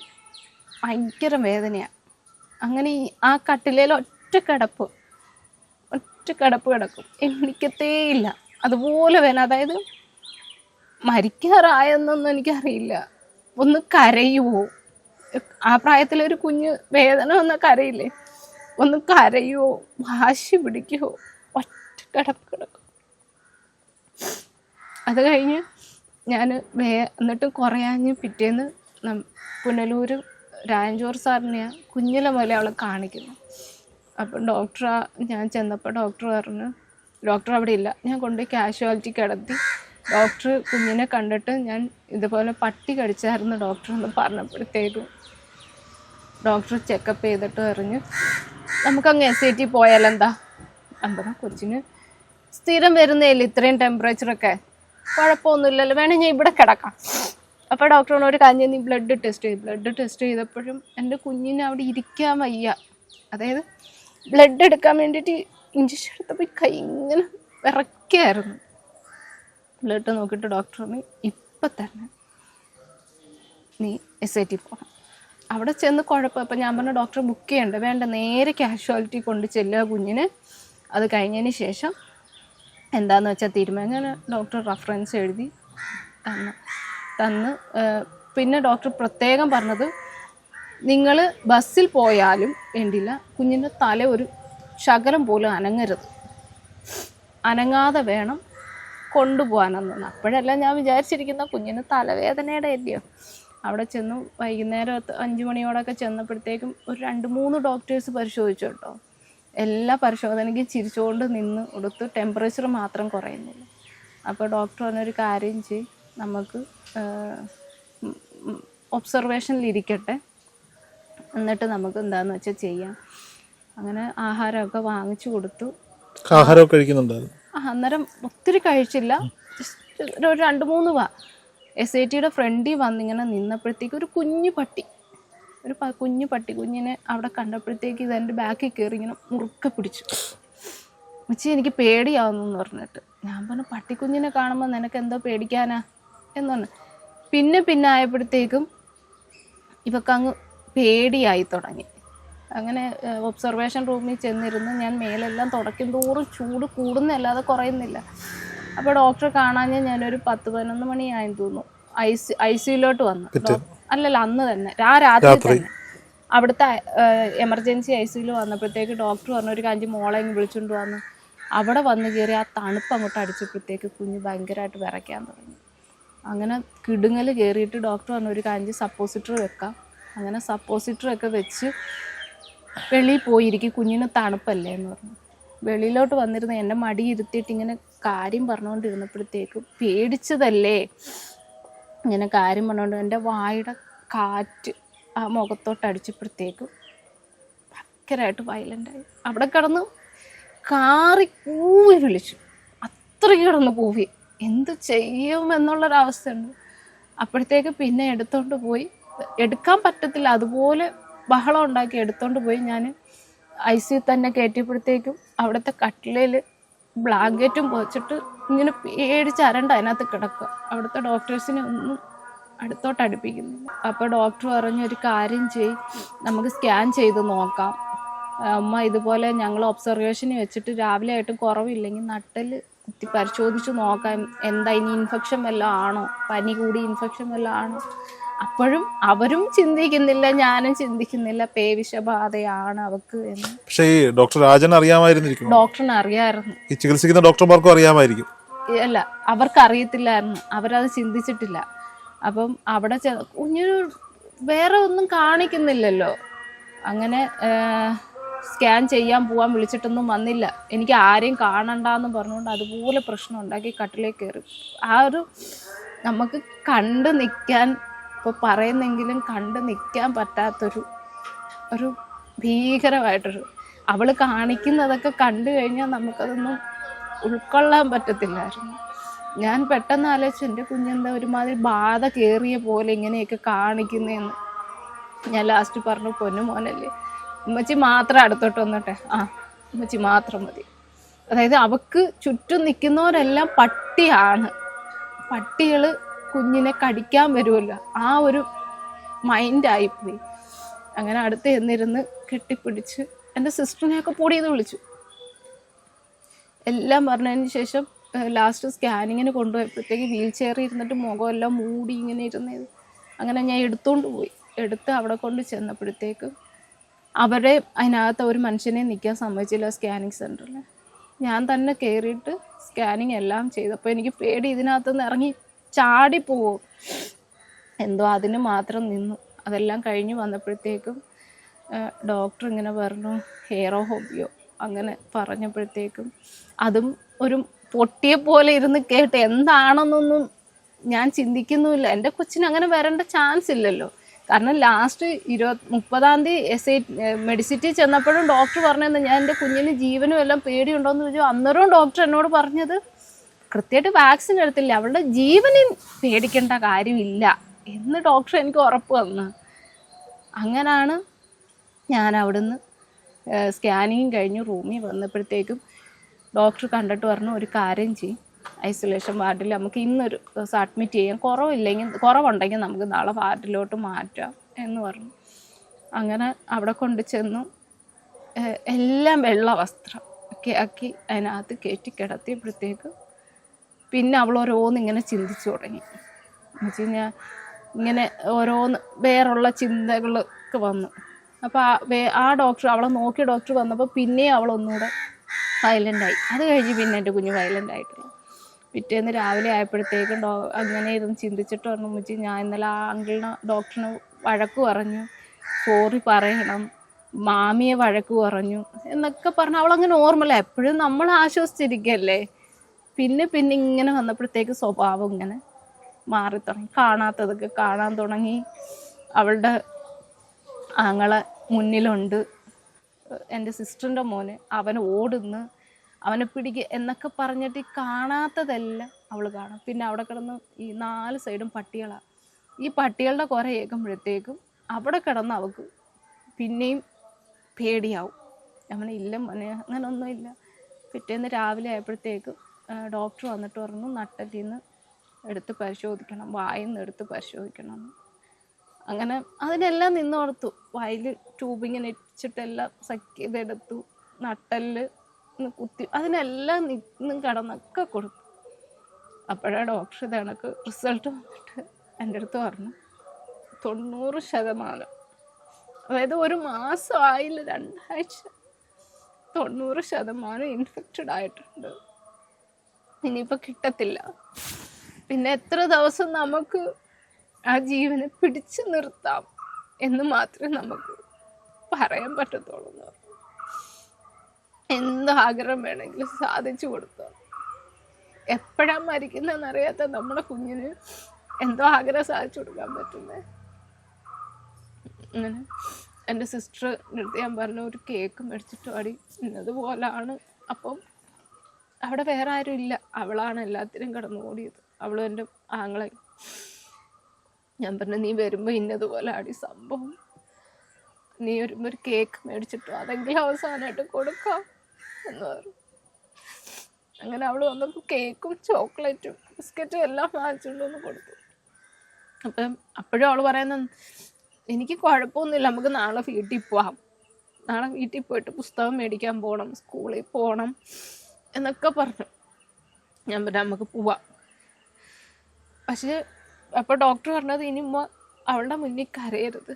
ഭയങ്കര വേദനയാണ്. അങ്ങനെ ആ കട്ടിലേൽ ഒറ്റ കിടപ്പ് കിടക്കും, എണ്ണിക്കത്തേയില്ല, അതുപോലെ വേദന. അതായത് മരിക്കാറായെന്നൊന്നും എനിക്കറിയില്ല. ഒന്ന് കരയുമോ, ആ പ്രായത്തിലൊരു കുഞ്ഞ് വേദന വന്ന കരയില്ലേ, ഒന്ന് കരയുമോ, വാശി പിടിക്കുമോ, ഒറ്റ കിടക്കും. അത് കഴിഞ്ഞ് ഞാൻ എന്നിട്ടും കുറയാഞ്ഞ് പിറ്റേന്ന് പുനലൂർ രാജൻജോർ സാറിനെയാണ് കുഞ്ഞിലെ പോലെ അവളെ കാണിക്കുന്നു. അപ്പം ഞാൻ ചെന്നപ്പോൾ ഡോക്ടർ പറഞ്ഞു, ഡോക്ടർ അവിടെ ഇല്ല, ഞാൻ കൊണ്ടുപോയി കാഷ്വാലിറ്റി കിടത്തി. ഡോക്ടർ കുഞ്ഞിനെ കണ്ടിട്ട് ഞാൻ ഇതുപോലെ പട്ടി കടിച്ചായിരുന്നു ഡോക്ടർ എന്ന് പറഞ്ഞപ്പോഴത്തേക്കും ഡോക്ടർ ചെക്കപ്പ് ചെയ്തിട്ട് പറഞ്ഞു നമുക്കങ്ങ് SAT പോയാലെന്താ. അപ്പം കൊച്ചിന് സ്ഥിരം വരുന്നേയില്ല ഇത്രയും ടെമ്പറേച്ചറൊക്കെ, കുഴപ്പമൊന്നുമില്ലല്ലോ, വേണമെങ്കിൽ ഞാൻ ഇവിടെ കിടക്കാം. അപ്പോൾ ഡോക്ടറിനോട് ഒരു കാര്യം, നീ ബ്ലഡ് ടെസ്റ്റ് ചെയ്തപ്പോഴും എൻ്റെ കുഞ്ഞിനെ അവിടെ ഇരിക്കാൻ വയ്യ. അതായത് ബ്ലഡ് എടുക്കാൻ വേണ്ടിയിട്ട് ഇഞ്ചക്ഷൻ എടുത്തപ്പോൾ കൈ ഇങ്ങനെ വിറയ്ക്കായിരുന്നു. ബ്ലഡ് നോക്കിയിട്ട് ഡോക്ടർ പറഞ്ഞു ഇപ്പം തന്നെ നീ SAT പോകണം. അവിടെ ചെന്ന് കുഴപ്പം. അപ്പം ഞാൻ പറഞ്ഞു ഡോക്ടർ ബുക്ക് ചെയ്യണ്ട, വേണ്ട, നേരെ കാഷ്വാലിറ്റി കൊണ്ട് ചെല്ലുക കുഞ്ഞിന്, അത് കഴിഞ്ഞതിന് ശേഷം എന്താണെന്ന് വെച്ചാൽ തീരുമാനം. അങ്ങനെ ഡോക്ടർ റെഫറൻസ് എഴുതി തന്ന് പിന്നെ ഡോക്ടർ പ്രത്യേകം പറഞ്ഞത് നിങ്ങൾ ബസ്സിൽ പോയാലും വേണ്ടില്ല, കുഞ്ഞിൻ്റെ തല ഒരു ശകലം പോലും അനങ്ങാതെ വേണം കൊണ്ടുപോകാനെന്ന്. അപ്പോഴല്ല ഞാൻ വിചാരിച്ചിരിക്കുന്ന കുഞ്ഞിന് തലവേദനയുടെ അല്ലയോ. അവിടെ ചെന്നു വൈകുന്നേരം 5 മണിയോടൊക്കെ ചെന്നപ്പോഴത്തേക്കും ഒരു 2-3 ഡോക്ടേഴ്സ് പരിശോധിച്ചു കേട്ടോ. എല്ലാ പരിശോധനയ്ക്കും ചിരിച്ചുകൊണ്ട് നിന്ന് കൊടുത്ത് ടെമ്പറേച്ചർ മാത്രം കുറയുന്നില്ല. അപ്പോൾ ഡോക്ടർ പറഞ്ഞൊരു കാര്യം ചെയ്യും, നമുക്ക് ഒബ്സർവേഷനിലിരിക്കട്ടെ, എന്നിട്ട് നമുക്ക് എന്താണെന്ന് വെച്ചാൽ ചെയ്യാം. അങ്ങനെ ആഹാരമൊക്കെ വാങ്ങിച്ചു കൊടുത്തു. ആഹാരമൊക്കെ കഴിക്കുന്നുണ്ടായിരുന്നു. അന്നേരം ഒത്തിരി കഴിച്ചില്ല, ഒരു 2-3 SATയുടെ ഫ്രണ്ടിൽ വന്നിങ്ങനെ നിന്നപ്പോഴത്തേക്ക് ഒരു കുഞ്ഞു പട്ടി കുഞ്ഞിനെ അവിടെ കണ്ടപ്പോഴത്തേക്ക് ഇതെൻ്റെ ബാക്കിൽ കയറി ഇങ്ങനെ മുറുക്കെ പിടിച്ചു. ഉച്ച എനിക്ക് പേടിയാവുന്നു പറഞ്ഞിട്ട് ഞാൻ പറഞ്ഞു പട്ടിക്കുഞ്ഞിനെ കാണുമ്പോൾ നിനക്ക് എന്തോ പേടിക്കാനാ എന്ന് പറഞ്ഞു. പിന്നെ ആയപ്പോഴത്തേക്കും ഇവക്കങ്ങ് പേടിയായി തുടങ്ങി. അങ്ങനെ ഒബ്സർവേഷൻ റൂമിൽ ചെന്നിരുന്ന് ഞാൻ മേലെല്ലാം തുടയ്ക്കും തോറും ചൂട് കൂടുന്നല്ലാതെ കുറയുന്നില്ല. അപ്പോൾ ഡോക്ടറെ കാണാൻ ഞാനൊരു 10-11 മണിയായെന്ന് തോന്നുന്നു ICUലോട്ട് വന്നു. അല്ലല്ല, അന്ന് തന്നെ രാത്രി തന്നെ അവിടുത്തെ എമർജൻസി ICUയിൽ വന്നപ്പോഴത്തേക്ക് ഡോക്ടർ പറഞ്ഞ ഒരു കാര്യം മോളെ വിളിച്ചുകൊണ്ട് വന്നു. അവിടെ വന്ന് കയറി ആ തണുപ്പ് അങ്ങോട്ട് അടിച്ചപ്പോഴത്തേക്ക് കുഞ്ഞ് ഭയങ്കരമായിട്ട് വിറയ്ക്കാൻ തുടങ്ങി. അങ്ങനെ കിടുങ്ങൽ കയറിയിട്ട് ഡോക്ടർ പറഞ്ഞ ഒരു കാര്യം സപ്പോസിറ്റർ വെക്കാം. അങ്ങനെ സപ്പോസിറ്ററൊക്കെ വെച്ച് വെളിയിൽ പോയിരിക്കും, കുഞ്ഞിന് തണുപ്പല്ലേ എന്ന് പറഞ്ഞു. വെളിയിലോട്ട് വന്നിരുന്ന എൻ്റെ മടി ഇരുത്തിയിട്ട് ഇങ്ങനെ കാര്യം പറഞ്ഞുകൊണ്ടിരുന്നപ്പോഴത്തേക്കും പേടിച്ചതല്ലേ ഇങ്ങനെ കാര്യം പറഞ്ഞുകൊണ്ട് എൻ്റെ വായുടെ കാറ്റ് ആ മുഖത്തോട്ട് അടിച്ചപ്പോഴത്തേക്കും ഭയങ്കരമായിട്ട് വയലൻ്റായി. അവിടെ കിടന്ന് കാറി കൂവി വിളിച്ചു, അത്രയ്ക്ക് കിടന്ന് കൂവി. എന്ത് ചെയ്യുമെന്നുള്ളൊരവസ്ഥയുണ്ട്. അപ്പോഴത്തേക്ക് പിന്നെ എടുത്തോണ്ട് പോയി, എടുക്കാൻ പറ്റത്തില്ല, അതുപോലെ ബഹളം ഉണ്ടാക്കി എടുത്തോണ്ട് പോയി ഞാൻ ICU തന്നെ കയറ്റിയപ്പോഴത്തേക്കും അവിടുത്തെ കട്ടിലയിൽ ബ്ലാങ്കറ്റും പൊച്ചിട്ട് ഇങ്ങനെ പേടിച്ച് അതിനകത്ത് കിടക്കുക. അവിടുത്തെ ഡോക്ടേഴ്സിനെ ഒന്നും അടുത്തോട്ട് അടുപ്പിക്കുന്നില്ല. അപ്പോൾ ഡോക്ടർ പറഞ്ഞു ഒരു കാര്യം ചെയ്, നമുക്ക് സ്കാൻ ചെയ്ത് നോക്കാം. അമ്മ ഇതുപോലെ ഞങ്ങൾ ഒബ്സർവേഷന് വെച്ചിട്ട് രാവിലെ ആയിട്ട് കുറവില്ലെങ്കിൽ നട്ടൽ കുത്തി പരിശോധിച്ച് നോക്കാം എന്താ ഇനി ഇൻഫെക്ഷൻ വല്ലതും ആണോ, പനി കൂടി ഇൻഫെക്ഷൻ വല്ലതും ആണോ. അപ്പോഴും അവരും ചിന്തിക്കുന്നില്ല, ഞാനും ചിന്തിക്കുന്നില്ല പേവിഷബാധയാണ് അവക്ക് എന്ന്. പക്ഷേ ഈ ഡോക്ടർ രാജൻ അറിയാമായിരുന്നിരിക്കും, ഡോക്ടറിന് അറിയാമായിരുന്നു. ഈ ചികിത്സിക്കുന്ന ഡോക്ടർമാർക്കും അറിയാമായിരിക്കും. അല്ല, അവർക്ക് അറിയത്തില്ലായിരുന്നു, അവരത് ചിന്തിച്ചിട്ടില്ല. അപ്പം അവിടെ കുഞ്ഞൊരു വേറെ ഒന്നും കാണിക്കുന്നില്ലല്ലോ. അങ്ങനെ സ്കാൻ ചെയ്യാൻ പോവാൻ വിളിച്ചിട്ടൊന്നും വന്നില്ല. എനിക്ക് ആരെയും കാണണ്ടെന്ന് പറഞ്ഞുകൊണ്ട് അതുപോലെ പ്രശ്നം ഉണ്ടാക്കി കട്ടിലേക്ക് കയറി. ആ ഒരു നമുക്ക് കണ്ടു നിൽക്കാൻ, ഇപ്പോൾ പറയുന്നെങ്കിലും കണ്ടു നിൽക്കാൻ പറ്റാത്തൊരു ഭീകരമായിട്ടൊരു, അവൾ കാണിക്കുന്നതൊക്കെ കണ്ടു കഴിഞ്ഞാൽ നമുക്കതൊന്നും ഉൾക്കൊള്ളാൻ പറ്റത്തില്ലായിരുന്നു. ഞാൻ പെട്ടെന്ന് ആലോചിച്ചു എൻ്റെ കുഞ്ഞെന്താ ഒരുമാതിരി ബാധ കയറിയ പോലെ ഇങ്ങനെയൊക്കെ കാണിക്കുന്നതെന്ന്. ഞാൻ ലാസ്റ്റ് പറഞ്ഞു പൊന്നു മോനല്ലേ, ഉമ്മച്ചി മാത്രം അടുത്തോട്ട് വന്നോട്ടെ, ഉമ്മച്ചി മാത്രം മതി. അതായത് അവക്ക് ചുറ്റും നിൽക്കുന്നവരെല്ലാം പട്ടിയാണ്, പട്ടികൾ കുഞ്ഞിനെ കടിക്കാൻ വരുമല്ലോ, ആ ഒരു മൈൻഡായിപ്പോയി. അങ്ങനെ അടുത്ത് ചെന്നിരുന്ന് കെട്ടിപ്പിടിച്ച് എൻ്റെ സിസ്റ്ററിനെയൊക്കെ പൊടിയെന്ന് വിളിച്ചു. എല്ലാം പറഞ്ഞതിന് ശേഷം ലാസ്റ്റ് സ്കാനിങ്ങിന് കൊണ്ടുപോയപ്പോഴത്തേക്ക് വീൽ ചെയറിൽ ഇരുന്നിട്ട് മുഖമെല്ലാം മൂടി ഇങ്ങനെ ഇരുന്നത്. അങ്ങനെ ഞാൻ എടുത്തുകൊണ്ട് പോയി. എടുത്ത് അവിടെ കൊണ്ട് ചെന്നപ്പോഴത്തേക്ക് അവരെ അതിനകത്ത് ഒരു മനുഷ്യനെ നിൽക്കാൻ സമ്മതിച്ചില്ല സ്കാനിങ് സെൻറ്ററിൽ. ഞാൻ തന്നെ കയറിയിട്ട് സ്കാനിങ് എല്ലാം ചെയ്തു. അപ്പോൾ എനിക്ക് പേടി ഇതിനകത്തുനിന്ന് ഇറങ്ങി ചാടിപ്പോവോ എന്തോ, അതിന് മാത്രം നിന്നു. അതെല്ലാം കഴിഞ്ഞ് വന്നപ്പോഴത്തേക്കും ഡോക്ടർ ഇങ്ങനെ പറഞ്ഞു ഹെയറോ ഹോബിയോ അങ്ങനെ പറഞ്ഞപ്പോഴത്തേക്കും അതും ഒരു പൊട്ടിയെ പോലെ ഇരുന്ന് കേട്ട് എന്താണെന്നൊന്നും ഞാൻ ചിന്തിക്കുന്നുമില്ല. എൻ്റെ കൊച്ചിന് അങ്ങനെ വരേണ്ട ചാൻസ് ഇല്ലല്ലോ. കാരണം ലാസ്റ്റ് 30-ആം തീയതി മെഡിസിറ്റി ചെന്നപ്പോഴും ഡോക്ടർ പറഞ്ഞത് ഞാൻ എൻ്റെ കുഞ്ഞിന് ജീവനും എല്ലാം പേടിയുണ്ടോയെന്ന് ചോദിച്ചു. അന്നേരവും ഡോക്ടർ എന്നോട് പറഞ്ഞത് കൃത്യമായിട്ട് വാക്സിൻ എടുത്തില്ല, അവളുടെ ജീവന് പേടിക്കേണ്ട കാര്യമില്ല എന്ന് ഡോക്ടർ എനിക്ക് ഉറപ്പ് തന്നു. അങ്ങനെയാണ് ഞാൻ അവിടുന്ന് സ്കാനിങ് കഴിഞ്ഞ് റൂമിൽ വന്നപ്പോഴത്തേക്കും ഡോക്ടർ കണ്ടിട്ട് പറഞ്ഞു ഒരു കാര്യം ചെയ്യും, ഐസൊലേഷൻ വാർഡിൽ നമുക്ക് ഇന്നൊരു ദിവസം അഡ്മിറ്റ് ചെയ്യാം, കുറവുണ്ടെങ്കിൽ നമുക്ക് നാളെ വാർഡിലോട്ട് മാറ്റാം എന്ന് പറഞ്ഞു. അങ്ങനെ അവിടെ കൊണ്ട് ചെന്നു. എല്ലാം വെള്ള വസ്ത്രം ഒക്കെ ആക്കി അതിനകത്ത് കയറ്റി കിടത്തിയപ്പോഴത്തേക്ക് പിന്നെ അവൾ ഓരോന്നിങ്ങനെ ചിന്തിച്ചു തുടങ്ങി. എന്ന് വെച്ച് കഴിഞ്ഞാൽ ഇങ്ങനെ ഓരോന്ന് വേറുള്ള ചിന്തകളൊക്കെ വന്നു. അപ്പോൾ ആ ഡോക്ടർ അവളെ നോക്കിയ ഡോക്ടർ വന്നപ്പോൾ പിന്നെയും അവളൊന്നുകൂടെ വയലൻ്റായി. അത് കഴിഞ്ഞ് പിന്നെ എൻ്റെ കുഞ്ഞ് വയലൻ്റ് ആയിട്ടില്ല. പിറ്റേന്ന് രാവിലെ ആയപ്പോഴത്തേക്കും അങ്ങനെ ഇരുന്ന് ചിന്തിച്ചിട്ട് പറഞ്ഞു മുച്ചി ഞാൻ ഇന്നലെ ആ അങ്കിളിനെ ഡോക്ടറിന് വഴക്ക് പറഞ്ഞു, സോറി പറയണം, മാമിയെ വഴക്ക് പറഞ്ഞു എന്നൊക്കെ പറഞ്ഞ് അവളങ്ങനെ നോർമലാണ്. എപ്പോഴും നമ്മൾ ആശ്വസിച്ചിരിക്കുകയല്ലേ. പിന്നെ ഇങ്ങനെ വന്നപ്പോഴത്തേക്ക് സ്വഭാവം ഇങ്ങനെ മാറി തുടങ്ങി, കാണാത്തതൊക്കെ കാണാൻ തുടങ്ങി. അവളുടെ ആങ്ങളെ മുന്നിലുണ്ട്, എൻ്റെ സിസ്റ്ററിൻ്റെ മോന്, അവൻ ഓടുന്നു, അവനെ പിടിക്കുക എന്നൊക്കെ പറഞ്ഞിട്ട് കാണാത്തതെല്ലാം അവൾ കാണും. പിന്നെ അവിടെ കിടന്ന് ഈ 4 സൈഡും പട്ടികളാണ്. ഈ പട്ടികളുടെ കുര കേൾക്കുമ്പോഴത്തേക്കും അവിടെ കിടന്ന് അവൾക്ക് പിന്നെയും പേടിയാവും. അവനെ ഇല്ല മോനെ അങ്ങനൊന്നുമില്ല. പിറ്റേന്ന് രാവിലെ ആയപ്പോഴത്തേക്കും ഡോക്ടർ വന്നിട്ട് പറഞ്ഞു നട്ടലിൽ നിന്ന് എടുത്ത് പരിശോധിക്കണം, വായിൽ നിന്ന് എടുത്ത് പരിശോധിക്കണം. അങ്ങനെ അതിനെല്ലാം നിന്നോർത്തു. വായിൽ ട്യൂബിങ്ങനെ ഇടിച്ചിട്ടെല്ലാം ഇതെടുത്തു, നട്ടല് കുത്തി, അതിനെല്ലാം നിന്നും കിടന്നൊക്കെ കൊടുത്തു. അപ്പോഴാണ് ഡോക്ടർ ഇതണക്ക് റിസൾട്ട് വന്നിട്ട് എൻ്റെ അടുത്ത് പറഞ്ഞു 90%, അതായത് 1 മാസം ആയില്ല, 2 ആഴ്ച, 90% ഇൻഫെക്റ്റഡ് ആയിട്ടുണ്ട്, ഇനിയിപ്പോൾ കിട്ടത്തില്ല. പിന്നെ എത്ര ദിവസം നമുക്ക് ആ ജീവനെ പിടിച്ചു നിർത്താം എന്ന് മാത്രമേ നമുക്ക് പറയാൻ പറ്റത്തുള്ളൂ എന്ന് പറഞ്ഞു. എന്ത് ആഗ്രഹം വേണമെങ്കിലും സാധിച്ചു കൊടുത്താൽ, എപ്പോഴാണ് മരിക്കുന്നതെന്നറിയാത്ത നമ്മുടെ കുഞ്ഞിന് എന്തോ ആഗ്രഹം സാധിച്ചു കൊടുക്കാൻ പറ്റുന്നേ. അങ്ങനെ എൻ്റെ സിസ്റ്ററിൻ്റെ അടുത്ത് ഞാൻ പറഞ്ഞു ഒരു കേക്ക് മേടിച്ചിട്ട് അടി ഇന്നതുപോലാണ്. അപ്പം അവിടെ വേറെ ആരും ഇല്ല, അവളാണ് എല്ലാത്തിനും കടന്നു ഓടിയത്, അവളും എൻ്റെ ആങ്ങളെ. ഞാൻ പറഞ്ഞു നീ വരുമ്പോൾ ഇന്നതുപോലെ അടി സംഭവം, നീ വരുമ്പോൾ ഒരു കേക്ക് മേടിച്ചിട്ടോ അതെങ്കിലും അവസാനമായിട്ട് കൊടുക്കാം എന്ന് പറഞ്ഞു. അങ്ങനെ അവൾ വന്നപ്പോൾ കേക്കും ചോക്ലേറ്റും ബിസ്ക്കറ്റും എല്ലാം വാങ്ങിച്ചുകൊണ്ട് വന്ന് കൊടുത്തു. അപ്പം അപ്പോഴും അവൾ പറയുന്നത് എനിക്ക് കുഴപ്പമൊന്നുമില്ല, നമുക്ക് നാളെ വീട്ടിൽ പോവാം, നാളെ വീട്ടിൽ പോയിട്ട് പുസ്തകം മേടിക്കാൻ പോകണം, സ്കൂളിൽ പോകണം എന്നൊക്കെ പറഞ്ഞു. ഞാൻ പറഞ്ഞു നമുക്ക് പോവാം. പക്ഷെ അപ്പോൾ ഡോക്ടർ പറഞ്ഞത് ഇനി അവളുടെ മുന്നിൽ കരയരുത്,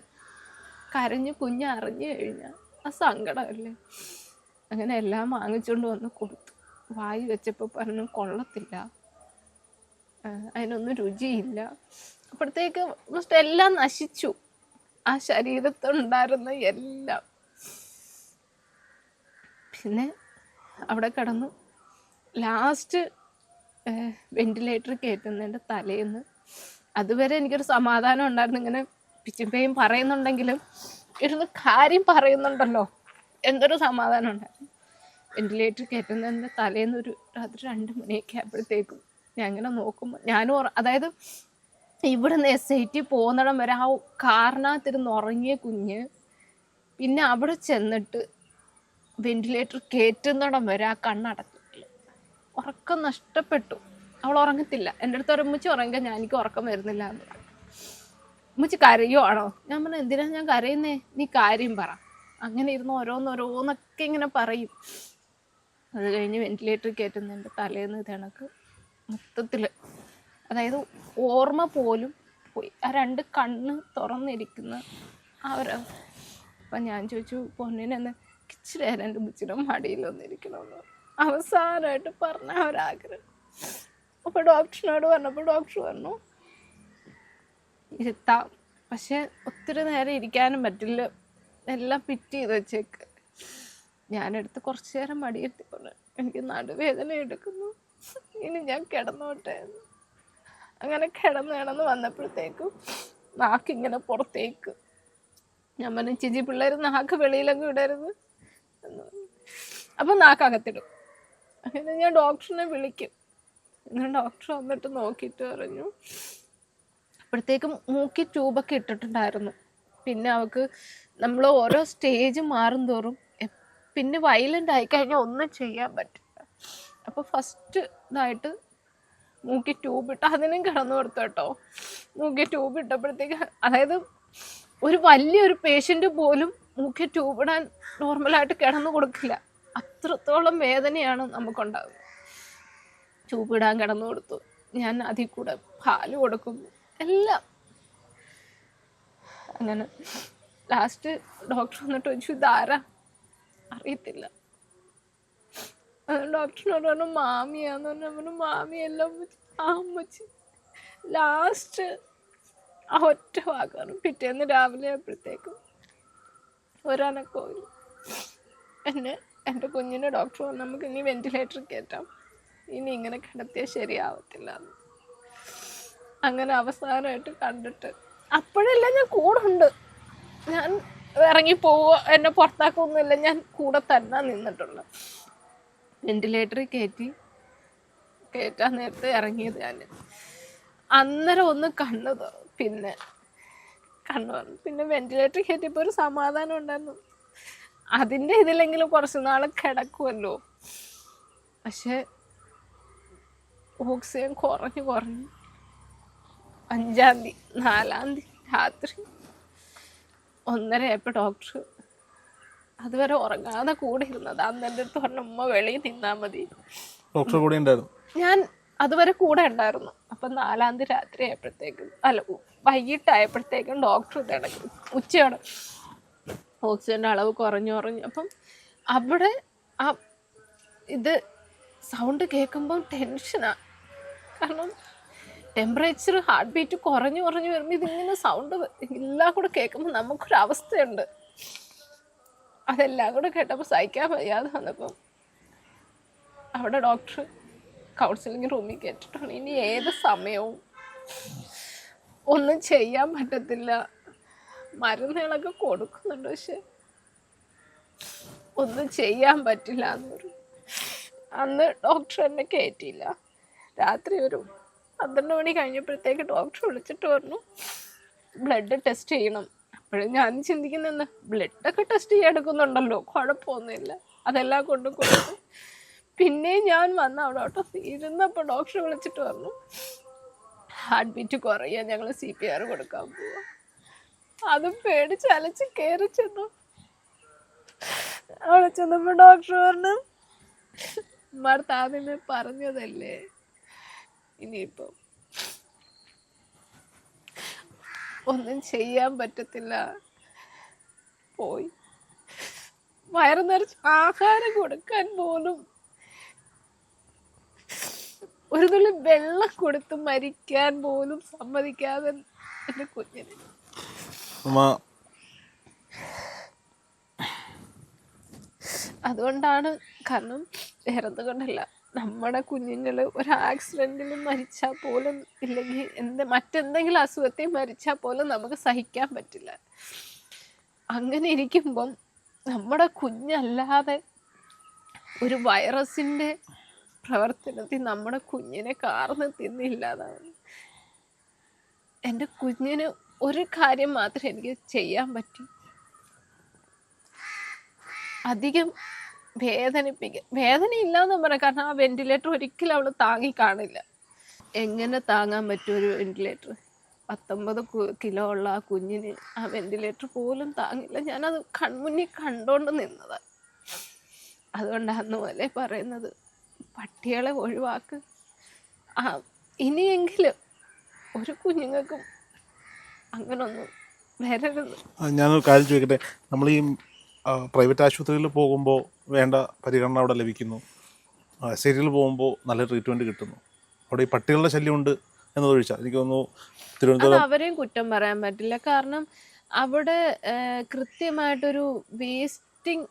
കരഞ്ഞ് കുഞ്ഞ് അറിഞ്ഞു കഴിഞ്ഞാൽ ആ സങ്കടമല്ലേ. അങ്ങനെ എല്ലാം വാങ്ങിച്ചുകൊണ്ട് വന്ന് കൊടുത്തു. വായി വെച്ചപ്പോൾ പറഞ്ഞു കൊള്ളത്തില്ല, അതിനൊന്നും രുചിയില്ല. അപ്പോഴത്തേക്ക് എല്ലാം നശിച്ചു, ആ ശരീരത്തുണ്ടായിരുന്ന എല്ലാം. പിന്നെ അവിടെ കിടന്നു. ലാസ്റ്റ് വെന്റിലേറ്റർ കയറ്റുന്നതിൻ്റെ തലേന്ന് അതുവരെ എനിക്കൊരു സമാധാനം ഉണ്ടായിരുന്നു. ഇങ്ങനെ പിച്ചിപ്പയും പറയുന്നുണ്ടെങ്കിലും ഇരുന്ന് കാര്യം പറയുന്നുണ്ടല്ലോ, എന്തൊരു സമാധാനം ഉണ്ടായിരുന്നു. വെന്റിലേറ്റർ കയറ്റുന്നതിൻ്റെ തലേന്ന് ഒരു രാത്രി 2 മണിയൊക്കെ ആയപ്പോഴത്തേക്കും ഞാൻ ഇങ്ങനെ നോക്കുമ്പോൾ ഞാനും അതായത് ഇവിടുന്ന് SIT പോകുന്നിടം വരെ ആ കാറിനകത്തിരുന്ന് ഉറങ്ങിയ കുഞ്ഞ് പിന്നെ അവിടെ ചെന്നിട്ട് വെന്റിലേറ്റർ കയറ്റുന്നിടം വരെ ആ കണ്ണടച്ചിട്ടില്ല. ഉറക്കം നഷ്ടപ്പെട്ടു. അവൾ ഉറങ്ങത്തില്ല. എൻ്റെ അടുത്ത് ഒരു ഉമ്മച്ചി ഉറങ്ങിയാൽ എനിക്ക് ഉറക്കം വരുന്നില്ല എന്ന് പറഞ്ഞു. ഉമ്മച്ചി കരയുവാണോ? ഞാൻ പറഞ്ഞു എന്തിനാ ഞാൻ കരയുന്നേ, നീ കാര്യം പറ. അങ്ങനെ ഇരുന്ന് ഓരോന്നൊക്കെ ഇങ്ങനെ പറയും. അത് കഴിഞ്ഞ് വെന്റിലേറ്റർ കയറ്റുന്നതിൻ്റെ തലേന്ന് ഇതണക്ക് മൊത്തത്തിൽ അതായത് ഓർമ്മ പോലും പോയി. ആ 2 കണ്ണ് തുറന്നിരിക്കുന്ന അവരവസ്ഥ. അപ്പം ഞാൻ ചോദിച്ചു പൊന്നിനെന്ന് ഇച്ചിരി നേരം എൻ്റെ ഉമ്മച്ചിയുടെ മടിയിൽ വന്നിരിക്കണമെന്ന് അവസാനമായിട്ട് പറഞ്ഞ ഒരാഗ്രഹം. അപ്പോൾ ഡോക്ടറിനോട് പറഞ്ഞപ്പോൾ ഡോക്ടർ പറഞ്ഞു ഇരുത്താം, പക്ഷെ ഒത്തിരി നേരം ഇരിക്കാനും പറ്റില്ല, എല്ലാം ഫിറ്റ് ചെയ്ത് വെച്ചേക്ക്. ഞാനെടുത്ത് കുറച്ച് നേരം മടിയെടുത്തിക്കൊണ്ട് എനിക്ക് നടുവേദന എടുക്കുന്നു, ഇനി ഞാൻ കിടന്നോട്ടെ. അങ്ങനെ കിടന്ന് വന്നപ്പോഴത്തേക്കും നാക്കിങ്ങനെ പുറത്തേക്ക്. ഞാൻ പറഞ്ഞു ചേച്ചി പിള്ളേർ നാക്ക് വെളിയിലങ്ങ് ഇടരുത് എന്ന് പറഞ്ഞു. അപ്പം നാക്കകത്തിടും. അങ്ങനെ ഞാൻ ഡോക്ടറിനെ വിളിക്കും. അങ്ങനെ ഡോക്ടർ വന്നിട്ട് നോക്കിയിട്ട് പറഞ്ഞു. അപ്പോഴത്തേക്കും മൂക്കി ട്യൂബൊക്കെ ഇട്ടിട്ടുണ്ടായിരുന്നു. പിന്നെ അവൾക്ക് നമ്മൾ ഓരോ സ്റ്റേജ് മാറും തോറും പിന്നെ വയലൻ്റ് ആയിക്കഴിഞ്ഞാൽ ഒന്നും ചെയ്യാൻ പറ്റില്ല. അപ്പോൾ ഫസ്റ്റ് ഇതായിട്ട് മൂക്കി ട്യൂബ് ഇട്ട് അതിനും കിടന്നു കൊടുത്തു കേട്ടോ. മൂക്കി ട്യൂബ് ഇട്ടപ്പോഴത്തേക്ക് അതായത് ഒരു വലിയൊരു പേഷ്യൻ്റ് പോലും മൂക്കി ട്യൂബ് ഇടാൻ നോർമലായിട്ട് കിടന്നു കൊടുക്കില്ല, അത്രത്തോളം വേദനയാണ് നമുക്കുണ്ടാകുന്നത്. ട്യൂബ് ഇടാൻ കിടന്നു കൊടുത്തു. ഞാൻ അതിൽ കൂടെ പാല് കൊടുക്കും എല്ലാം. അങ്ങനെ ലാസ്റ്റ് ഡോക്ടർ വന്നിട്ട് ചോദിച്ചു ഇതാരാ, അറിയത്തില്ല. ഡോക്ടറിനോട് പറഞ്ഞു മാമിയാന്ന് പറഞ്ഞു. മാമിയെല്ലാം അമ്മച്ചി. ലാസ്റ്റ് ആ ഒറ്റ വാക്കാണ്. പിറ്റേന്ന് രാവിലെ ആയപ്പോഴത്തേക്കും ഒരനക്കമില്ല. എൻ്റെ കുഞ്ഞിനെ ഡോക്ടർ പറഞ്ഞു നമുക്ക് ഇനി വെന്റിലേറ്റർ കയറ്റാം, ഇനി ഇങ്ങനെ കിടത്തിയാൽ ശരിയാവത്തില്ല. അങ്ങനെ അവസാനമായിട്ട് കണ്ടിട്ട് അപ്പോഴെല്ലാം ഞാൻ കൂടെ ഉണ്ട്. ഞാൻ ഇറങ്ങി പോവുക, എന്നെ പുറത്താക്കൊന്നുമില്ല, ഞാൻ കൂടെ തന്നെ നിന്നിട്ടുള്ള. വെന്റിലേറ്ററിൽ കയറ്റാൻ നേരത്തെ ഇറങ്ങിയത് ഞാൻ. അന്നേരം ഒന്ന് പിന്നെ കണ്ണു പറഞ്ഞു. പിന്നെ വെന്റിലേറ്റർ കയറ്റിയപ്പോൾ ഒരു സമാധാനം ഉണ്ടായിരുന്നു. അതിൻ്റെ ഇതിലെങ്കിലും കുറച്ച് നാൾ കിടക്കുമല്ലോ. പക്ഷെ ഓക്സിജൻ കുറഞ്ഞു 5-ാം തീയതി 4-ാം തീയതി രാത്രി 1:30 ആയപ്പോൾ ഡോക്ടർ അതുവരെ ഉറങ്ങാതെ കൂടെ ഇരുന്നത്. അന്ന് എൻ്റെ അടുത്ത് പറഞ്ഞ ഉമ്മ വെളിയിൽ നിന്നാൽ മതി. ഡോക്ടർ കൂടെ ഉണ്ടായിരുന്നു. ഞാൻ അതുവരെ കൂടെ ഉണ്ടായിരുന്നു. അപ്പം 4-ാം തീയതി രാത്രി ആയപ്പോഴത്തേക്കും വൈകിട്ടായപ്പോഴത്തേക്കും ഡോക്ടർ ഇടയ്ക്ക് ഉച്ചയോടെ ഓക്സിജൻ്റെ അളവ് കുറഞ്ഞു. അപ്പം അവിടെ ആ ഇത് സൗണ്ട് കേൾക്കുമ്പോൾ ടെൻഷനാണ്. കാരണം ടെമ്പറേച്ചർ ഹാർട്ട് ബീറ്റ് കുറഞ്ഞു വരുമ്പോൾ ഇതിങ്ങനെ സൗണ്ട് എല്ലാം കൂടെ കേൾക്കുമ്പോൾ നമുക്കൊരവസ്ഥയുണ്ട്. അതെല്ലാം കൂടെ കേട്ടപ്പോൾ സഹിക്കാൻ വയ്യാതെ വന്നപ്പം അവിടെ ഡോക്ടർ കൗൺസിലിംഗ് റൂമിൽ കേട്ടിട്ടാണ് ഇനി ഏത് സമയവും ഒന്നും ചെയ്യാൻ പറ്റത്തില്ല, മരുന്നുകളൊക്കെ കൊടുക്കുന്നുണ്ട്, പക്ഷെ ഒന്നും ചെയ്യാൻ പറ്റില്ല എന്ന് പറഞ്ഞു. അന്ന് ഡോക്ടർ എന്നെ കയറ്റിയില്ല. രാത്രി ഒരു 12 മണി കഴിഞ്ഞപ്പോഴത്തേക്ക് ഡോക്ടർ വിളിച്ചിട്ട് പറഞ്ഞു ബ്ലഡ് ടെസ്റ്റ് ചെയ്യണം. അപ്പോഴും ഞാൻ ചിന്തിക്കുന്ന ബ്ലഡൊക്കെ ടെസ്റ്റ് ചെയ്യാൻ എടുക്കുന്നുണ്ടല്ലോ, കുഴപ്പമൊന്നുമില്ല, അതെല്ലാം കൊടുക്കും. പിന്നെ ഞാൻ വന്ന അവിടെ ഇരുന്നപ്പോൾ ഡോക്ടർ വിളിച്ചിട്ട് പറഞ്ഞു ഹാർട്ട് ബീറ്റ് കുറയാൻ ഞങ്ങൾ CPR കൊടുക്കാൻ പോവാ. അതും പേടിച്ച് അലച്ച് കയറി ചെന്നു. അവിടെ ചെന്നപ്പോൾ ഡോക്ടർ പറഞ്ഞു, താൻ പറഞ്ഞതല്ലേ, ഇനിയിപ്പം ഒന്നും ചെയ്യാൻ പറ്റത്തില്ല. പോയി വയറ് നിറച്ച് ആഹാരം കൊടുക്കാൻ പോലും, ഒരു തുള്ളി വെള്ളം കൊടുത്ത് മരിക്കാൻ പോലും സമ്മതിക്കാതെ എൻ്റെ കുഞ്ഞിനെ. അതുകൊണ്ടാണ്, കാരണം വേറെ കൊണ്ടല്ല, നമ്മുടെ കുഞ്ഞുങ്ങൾ ഒരു ആക്സിഡൻറ്റിൽ മരിച്ചാൽ പോലും, ഇല്ലെങ്കിൽ മറ്റെന്തെങ്കിലും അസുഖത്തിൽ മരിച്ചാൽ പോലും നമുക്ക് സഹിക്കാൻ പറ്റില്ല. അങ്ങനെ ഇരിക്കുമ്പം നമ്മുടെ കുഞ്ഞല്ലാതെ ഒരു വൈറസിൻ്റെ പ്രവർത്തനത്തിൽ നമ്മുടെ കുഞ്ഞിനെ കാർന്ന് തിന്നില്ലാതാണ്. എൻ്റെ കുഞ്ഞിന് ഒരു കാര്യം മാത്രമേ എനിക്ക് ചെയ്യാൻ പറ്റൂ, അധികം വേദനയില്ലാന്ന് പറയാം. കാരണം ആ വെന്റിലേറ്റർ ഒരിക്കലും അവൾ താങ്ങി കാണില്ല. എങ്ങനെ താങ്ങാൻ പറ്റും ഒരു വെന്റിലേറ്റർ? 19 കിലോ ഉള്ള ആ കുഞ്ഞിന് ആ വെന്റിലേറ്റർ പോലും താങ്ങില്ല. ഞാനത് കൺമുന്നിൽ കണ്ടോണ്ട് നിന്നതാണ്. അതുകൊണ്ടാന്ന് പോലെ പറയുന്നത്, പട്ടികളെ ഒഴിവാക്ക്. ഇനിയെങ്കിലും ഒരു കുഞ്ഞുങ്ങൾക്കും അങ്ങനൊന്നും വരരുത്. ഞാനൊരു കാര്യം ചോദിക്കട്ടെ, നമ്മൾ ഈ പ്രൈവറ്റ് ആശുപത്രിയിൽ പോകുമ്പോൾ വേണ്ട പരിഗണന അവിടെ ലഭിക്കുന്നു, ശരിയിൽ പോകുമ്പോൾ നല്ല ട്രീറ്റ്മെൻറ്റ് കിട്ടുന്നു. അവിടെ ഈ പട്ടികളുടെ ശല്യമുണ്ട് എന്നതൊഴിച്ചാൽ എനിക്ക് തോന്നുന്നു തിരുവനന്തപുരം. അവരെയും കുറ്റം പറയാൻ പറ്റില്ല. കാരണം അവിടെ കൃത്യമായിട്ടൊരു വേസ്റ്റിംഗ്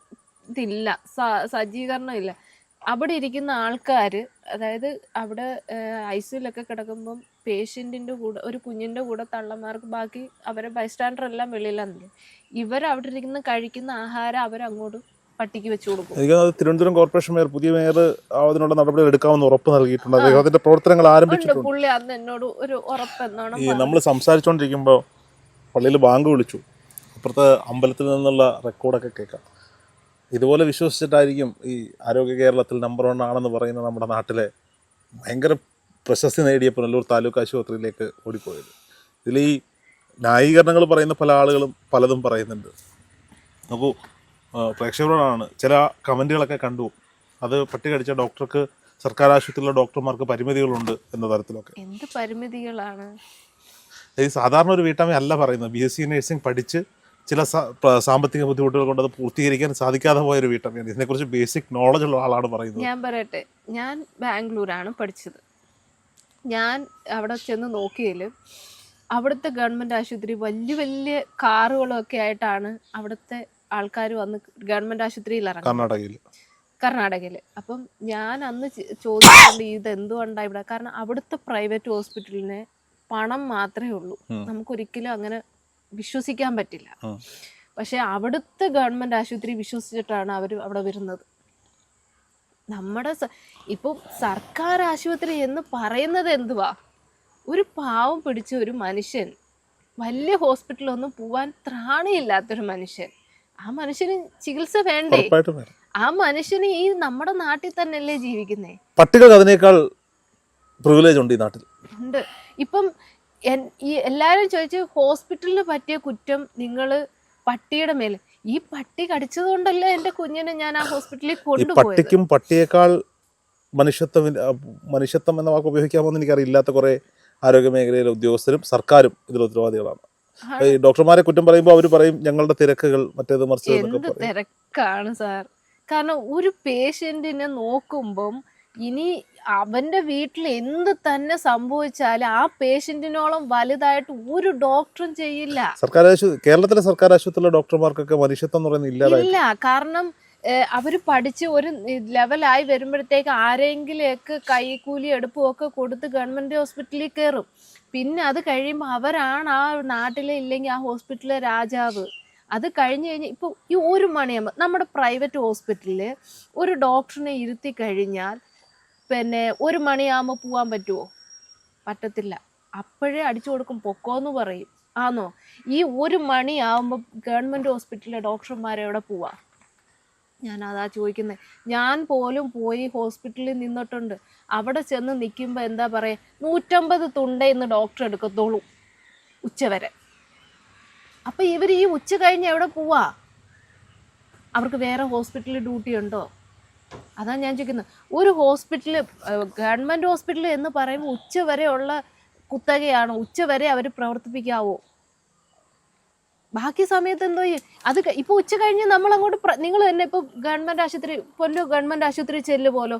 ഇതില്ല, സജ്ജീകരണം ഇല്ല. അവിടെ ഇരിക്കുന്ന ആൾക്കാർ, അതായത് അവിടെ ICUലൊക്കെ കിടക്കുമ്പം പേഷ്യൻറ്റിൻ്റെ കൂടെ ഒരു കുഞ്ഞിൻ്റെ കൂടെ തള്ളമാർക്ക് ബാക്കി അവരെ ബൈസ്റ്റാൻഡർ എല്ലാം വെളിയിലാണ്. ഇവരവിടെ ഇരിക്കുന്ന കഴിക്കുന്ന ആഹാരം അവരങ്ങോട്ട് പട്ടിക്ക് വെച്ച് കൊടുക്കും. എനിക്ക് തിരുവനന്തപുരം കോർപ്പറേഷൻ മേയർ, പുതിയ മേയർ അതിനുള്ള നടപടികൾ എടുക്കാമെന്ന് ഉറപ്പ് നൽകിയിട്ടുണ്ട്. അദ്ദേഹത്തിന്റെ പ്രവർത്തനങ്ങൾ ആരംഭിച്ചിട്ടുണ്ട്. പുള്ളി അന്ന് എന്നോട് ഒരു ഉറപ്പ് എന്നോണം. ഈ നമ്മൾ സംസാരിച്ചുകൊണ്ടിരിക്കുമ്പോൾ പള്ളിയിൽ ബാങ്ക് വിളിച്ചു, അപ്പുറത്തെ അമ്പലത്തിൽ നിന്നുള്ള റെക്കോർഡൊക്കെ കേൾക്കാം. ഇതുപോലെ വിശ്വസിച്ചിട്ടായിരിക്കും ഈ ആരോഗ്യ കേരളത്തിൽ നമ്പർ 1 ആണെന്ന് പറയുന്ന നമ്മുടെ നാട്ടിലെ ഭയങ്കര പ്രശസ്തി നേടിയ പുനലൂർ താലൂക്ക് ആശുപത്രിയിലേക്ക് ഓടിപ്പോയത്. ഇതിൽ ഈ ന്യായീകരണങ്ങൾ പറയുന്ന പല ആളുകളും പലതും പറയുന്നുണ്ട്. നോക്കൂ, പ്രേക്ഷകരോടാണ് ചില കമൻറ്റുകളൊക്കെ കണ്ടു. അത് പട്ടി കടിച്ച ഡോക്ടർക്ക്, സർക്കാർ ആശുപത്രിയിലെ ഡോക്ടർമാർക്ക് പരിമിതികളുണ്ട് എന്ന തരത്തിലൊക്കെ. എന്ത് പരിമിതികളാണ്? ഈ സാധാരണ ഒരു വീട്ടമ്മ അല്ല പറയുന്നത്. BSc നഴ്സിംഗ് പഠിച്ച് ചില സാമ്പത്തിക ബുദ്ധിമുട്ടുകൾ കൊണ്ട് അത് പൂർത്തീകരിക്കാൻ സാധിക്കാതെ പോയൊരു വീട്ടമ്മയാണ്. ഇതിനെക്കുറിച്ച് ബേസിക് നോളജ് ഉള്ള ആളാണ് പറയുന്നത്. ഞാൻ പറയട്ടെ, ഞാൻ ബാംഗ്ലൂരാണ് പഠിച്ചത്. ഞാൻ അവിടെ ചെന്ന് നോക്കിയതിൽ അവിടുത്തെ ഗവൺമെൻറ് ആശുപത്രി വലിയ വലിയ കാറുകളൊക്കെ ആയിട്ടാണ് അവിടുത്തെ ആൾക്കാർ വന്ന് ഗവൺമെൻറ് ആശുപത്രിയിൽ ഇറങ്ങും, കർണാടകയിൽ. അപ്പം ഞാൻ അന്ന് ചോദിച്ചിട്ടുണ്ട് ഇതെന്തുകൊണ്ടാണ് ഇവിടെ. കാരണം അവിടുത്തെ പ്രൈവറ്റ് ഹോസ്പിറ്റലിന് പണം മാത്രമേ ഉള്ളൂ, നമുക്കൊരിക്കലും അങ്ങനെ വിശ്വസിക്കാൻ പറ്റില്ല. പക്ഷെ അവിടുത്തെ ഗവൺമെൻറ് ആശുപത്രി വിശ്വസിച്ചിട്ടാണ് അവർ അവിടെ വരുന്നത്. നമ്മുടെ ഇപ്പം സർക്കാർ ആശുപത്രി എന്ന് പറയുന്നത് എന്തുവാ? ഒരു പാവം പിടിച്ച ഒരു മനുഷ്യൻ, വലിയ ഹോസ്പിറ്റലൊന്നും പോവാൻ ത്രാണിയില്ലാത്തൊരു മനുഷ്യൻ, ആ മനുഷ്യന് ചികിത്സ വേണ്ടേ? ആ മനുഷ്യന് ഈ നമ്മുടെ നാട്ടിൽ തന്നെയല്ലേ ജീവിക്കുന്നേ? പട്ടികൾക്ക് അതിനേക്കാൾ പ്രിവിലേജ് ഉണ്ട് ഈ നാട്ടിൽ. ഉണ്ട്. ഇപ്പം ഈ എല്ലാവരും ചോദിച്ചു ഹോസ്പിറ്റലിന് പറ്റിയ കുറ്റം നിങ്ങൾ പട്ടിയുടെ മേലെ. ഈ പട്ടി കടിച്ചത് കൊണ്ടല്ലേ എൻ്റെ കുഞ്ഞിനെ ഞാൻ ആ ഹോസ്പിറ്റലിൽ കൊണ്ടുപോയത്. പട്ടിക്കും പട്ടിയേക്കാൾ മനുഷ്യത്വം എന്ന വാക്ക് ഉപയോഗിക്കാമെന്ന് എനിക്കറിയില്ലാത്ത കുറെ ആരോഗ്യ മേഖലയിലെ ഉദ്യോഗസ്ഥരും സർക്കാരും ഇതിൽ ഉത്തരവാദികളാണ്. ഈ ഡോക്ടർമാരെ കുറ്റം പറയുമ്പോൾ അവർ പറയും ഞങ്ങളുടെ തിരക്കുകൾ മറ്റേത് മറിച്ച്. എന്ത് തിരക്കാണ് സാർ! കാരണം ഒരു പേഷ്യന്റിനെ നോക്കുമ്പം ഇനി അവന്റെ വീട്ടിൽ എന്ത് തന്നെ സംഭവിച്ചാലും ആ പേഷ്യന്റിനോളം വലുതായിട്ട് ഒരു ഡോക്ടറും ചെയ്യില്ല. കേരളത്തിലെ സർക്കാർ ആശുപത്രിയിലെ ഡോക്ടർമാർക്കൊക്കെ മനുഷ്യത്വം എന്ന് പറയുന്നത് ഇല്ല. കാരണം അവര് പഠിച്ച് ഒരു ലെവലായി വരുമ്പോഴത്തേക്ക് ആരെങ്കിലുമൊക്കെ കൈക്കൂലി എടുപ്പുമൊക്കെ കൊടുത്ത് ഗവൺമെന്റ് ഹോസ്പിറ്റലിൽ കയറും. പിന്നെ അത് കഴിയുമ്പോൾ അവരാണ് ആ നാട്ടിലെ ഇല്ലെങ്കിൽ ആ ഹോസ്പിറ്റലിലെ രാജാവ്. അത് കഴിഞ്ഞ് കഴിഞ്ഞ് ഇപ്പോൾ ഈ 1 മണിയാകുമ്പോൾ നമ്മുടെ പ്രൈവറ്റ് ഹോസ്പിറ്റലിൽ ഒരു ഡോക്ടറിനെ ഇരുത്തി കഴിഞ്ഞാൽ പിന്നെ 1 മണിയാകുമ്പോൾ പോകാൻ പറ്റുമോ? പറ്റത്തില്ല. അപ്പോഴേ അടിച്ചു കൊടുക്കും, പൊക്കോന്ന് പറയും. ആണോ? ഈ 1 മണിയാകുമ്പോൾ ഗവൺമെൻറ് ഹോസ്പിറ്റലിലെ ഡോക്ടർമാരെവിടെ പോവാ? ഞാൻ അതാ ചോദിക്കുന്നത്. ഞാൻ പോലും പോയി ഹോസ്പിറ്റലിൽ നിന്നിട്ടുണ്ട്. അവിടെ ചെന്ന് നിൽക്കുമ്പോൾ എന്താ പറയുക, 150 തുണ്ടേ ഇന്ന് ഡോക്ടർ എടുക്കത്തുള്ളൂ ഉച്ചവരെ. അപ്പം ഇവർ ഈ ഉച്ച കഴിഞ്ഞ് എവിടെ പോവാ? അവർക്ക് വേറെ ഹോസ്പിറ്റലിൽ ഡ്യൂട്ടി ഉണ്ടോ? അതാണ് ഞാൻ ചോദിക്കുന്നത്. ഒരു ഹോസ്പിറ്റൽ, ഗവൺമെൻറ് ഹോസ്പിറ്റൽ എന്ന് പറയുമ്പോൾ ഉച്ച വരെയുള്ള കുത്തകയാണ്. ഉച്ച വരെ അവർ പ്രവർത്തിപ്പിക്കാവോ? ബാക്കി സമയത്ത് എന്തോ അത് ഇപ്പോൾ ഉച്ച കഴിഞ്ഞ് നമ്മൾ അങ്ങോട്ട് നിങ്ങൾ തന്നെ ഇപ്പോൾ ഗവൺമെൻറ് ആശുപത്രി, ഗവൺമെൻറ് ആശുപത്രി ചെല്ലു പോലോ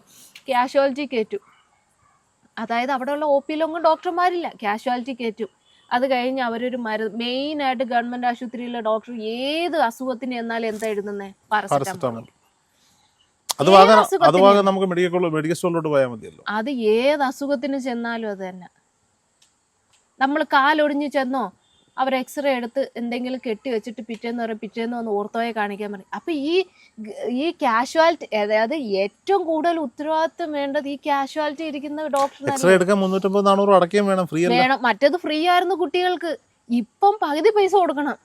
ക്യാഷ്വാലിറ്റി കയറ്റും. അതായത് അവിടെയുള്ള ഒ പിയിലൊന്നും ഡോക്ടർമാരില്ല, ക്യാഷ്വാലിറ്റി കയറ്റും. അത് കഴിഞ്ഞ് അവരൊരു മെയിനായിട്ട് ഗവൺമെൻറ് ആശുപത്രിയിലെ ഡോക്ടർ ഏത് അസുഖത്തിന് എന്നാലും എന്താ എഴുതുന്നത്? പാരസെറ്റമോൾ. അത് നമുക്ക് മെഡിക്കൽ സ്റ്റോറിലോട്ട് പോയാൽ മതിയല്ലോ. അത് ഏത് അസുഖത്തിന് ചെന്നാലും അത് തന്നെ. നമ്മൾ കാലൊടിഞ്ഞ് ചെന്നോ, അവർ എക്സ്റേ എടുത്ത് എന്തെങ്കിലും കെട്ടി വെച്ചിട്ട് പിറ്റേന്ന് വന്ന് ഓർത്തോയെ കാണിക്കാൻ പറയും. അപ്പൊ ഈ കാഷ്വാലിറ്റി, അതായത് ഏറ്റവും കൂടുതൽ ഉത്തരവാദിത്വം വേണ്ടത് ഈ കാഷ്വാലിറ്റി ഇരിക്കുന്ന ഡോക്ടറിനാണ്. വേണം. മറ്റേത് ഫ്രീ ആയിരുന്നു കുട്ടികൾക്ക്, ഇപ്പം പകുതി പൈസ കൊടുക്കണം.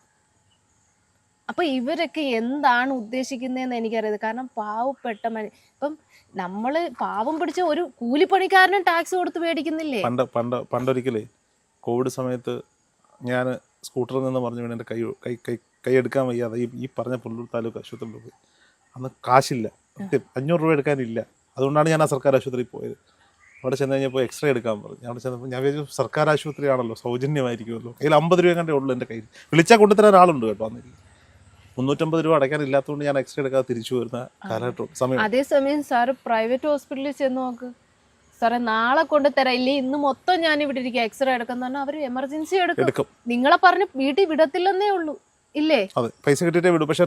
അപ്പൊ ഇവരൊക്കെ എന്താണ് ഉദ്ദേശിക്കുന്നതെന്ന് എനിക്കറിയാം. കാരണം പാവപ്പെട്ട ഇപ്പം നമ്മള് പാവം പിടിച്ച ഒരു കൂലിപ്പണിക്കാരനും ടാക്സ് കൊടുത്ത് മേടിക്കുന്നില്ലേ? പണ്ടൊരിക്കലേ കോവിഡ് സമയത്ത് ഞാൻ സ്കൂട്ടറിൽ നിന്ന് പറഞ്ഞു വീണ് എൻ്റെ കൈ എടുക്കാൻ വയ്യാതെ ഈ പറഞ്ഞ പുല്ലൂർ താലൂക്ക് ആശുപത്രിയിൽ പോയി. അന്ന് കാശില്ല, 500 രൂപ എടുക്കാനില്ല. അതുകൊണ്ടാണ് ഞാൻ ആ സർക്കാർ ആശുപത്രിയിൽ പോയത്. അവിടെ ചെന്ന് കഴിഞ്ഞപ്പോൾ എക്സ്റേ എടുക്കാൻ പറഞ്ഞു. അവിടെ ചെന്നപ്പോൾ ഞാൻ വിചാരിച്ചു സർക്കാർ ആശുപത്രിയാണല്ലോ, സൗജന്യമായിരിക്കുമല്ലോ. കയ്യിൽ 50 രൂപ കണ്ടേ ഉള്ളൂ എൻ്റെ കയ്യിൽ. വിളിച്ചാൽ കൊണ്ടുതരാൻ ആളുണ്ട് കേട്ടോ. അന്നില്ല, 350 രൂപ അടയ്ക്കാനില്ലാത്തതുകൊണ്ട് ഞാൻ എക്സ്റേ എടുക്കാതെ തിരിച്ചു വരുന്ന കാലഘട്ടം സമയം. അതേസമയം സാറ് പ്രൈവറ്റ് ഹോസ്പിറ്റലിൽ ചെന്ന് നോക്ക് സാറേ, നാളെ കൊണ്ടുതരാം, ഇല്ലേ ഇന്ന് മൊത്തം ഞാൻ ഇവിടെ ഇരിക്കുക എക്സ്റേ എടുക്കുന്ന പറഞ്ഞാൽ അവർ എമർജൻസി എടുക്കും. നിങ്ങളെ പറഞ്ഞ് വീട്ടിൽ വിടത്തില്ലെന്നേ ഉള്ളൂ, ഇല്ലേ? പൈസ കിട്ടിയിട്ടേ വിടും, പക്ഷെ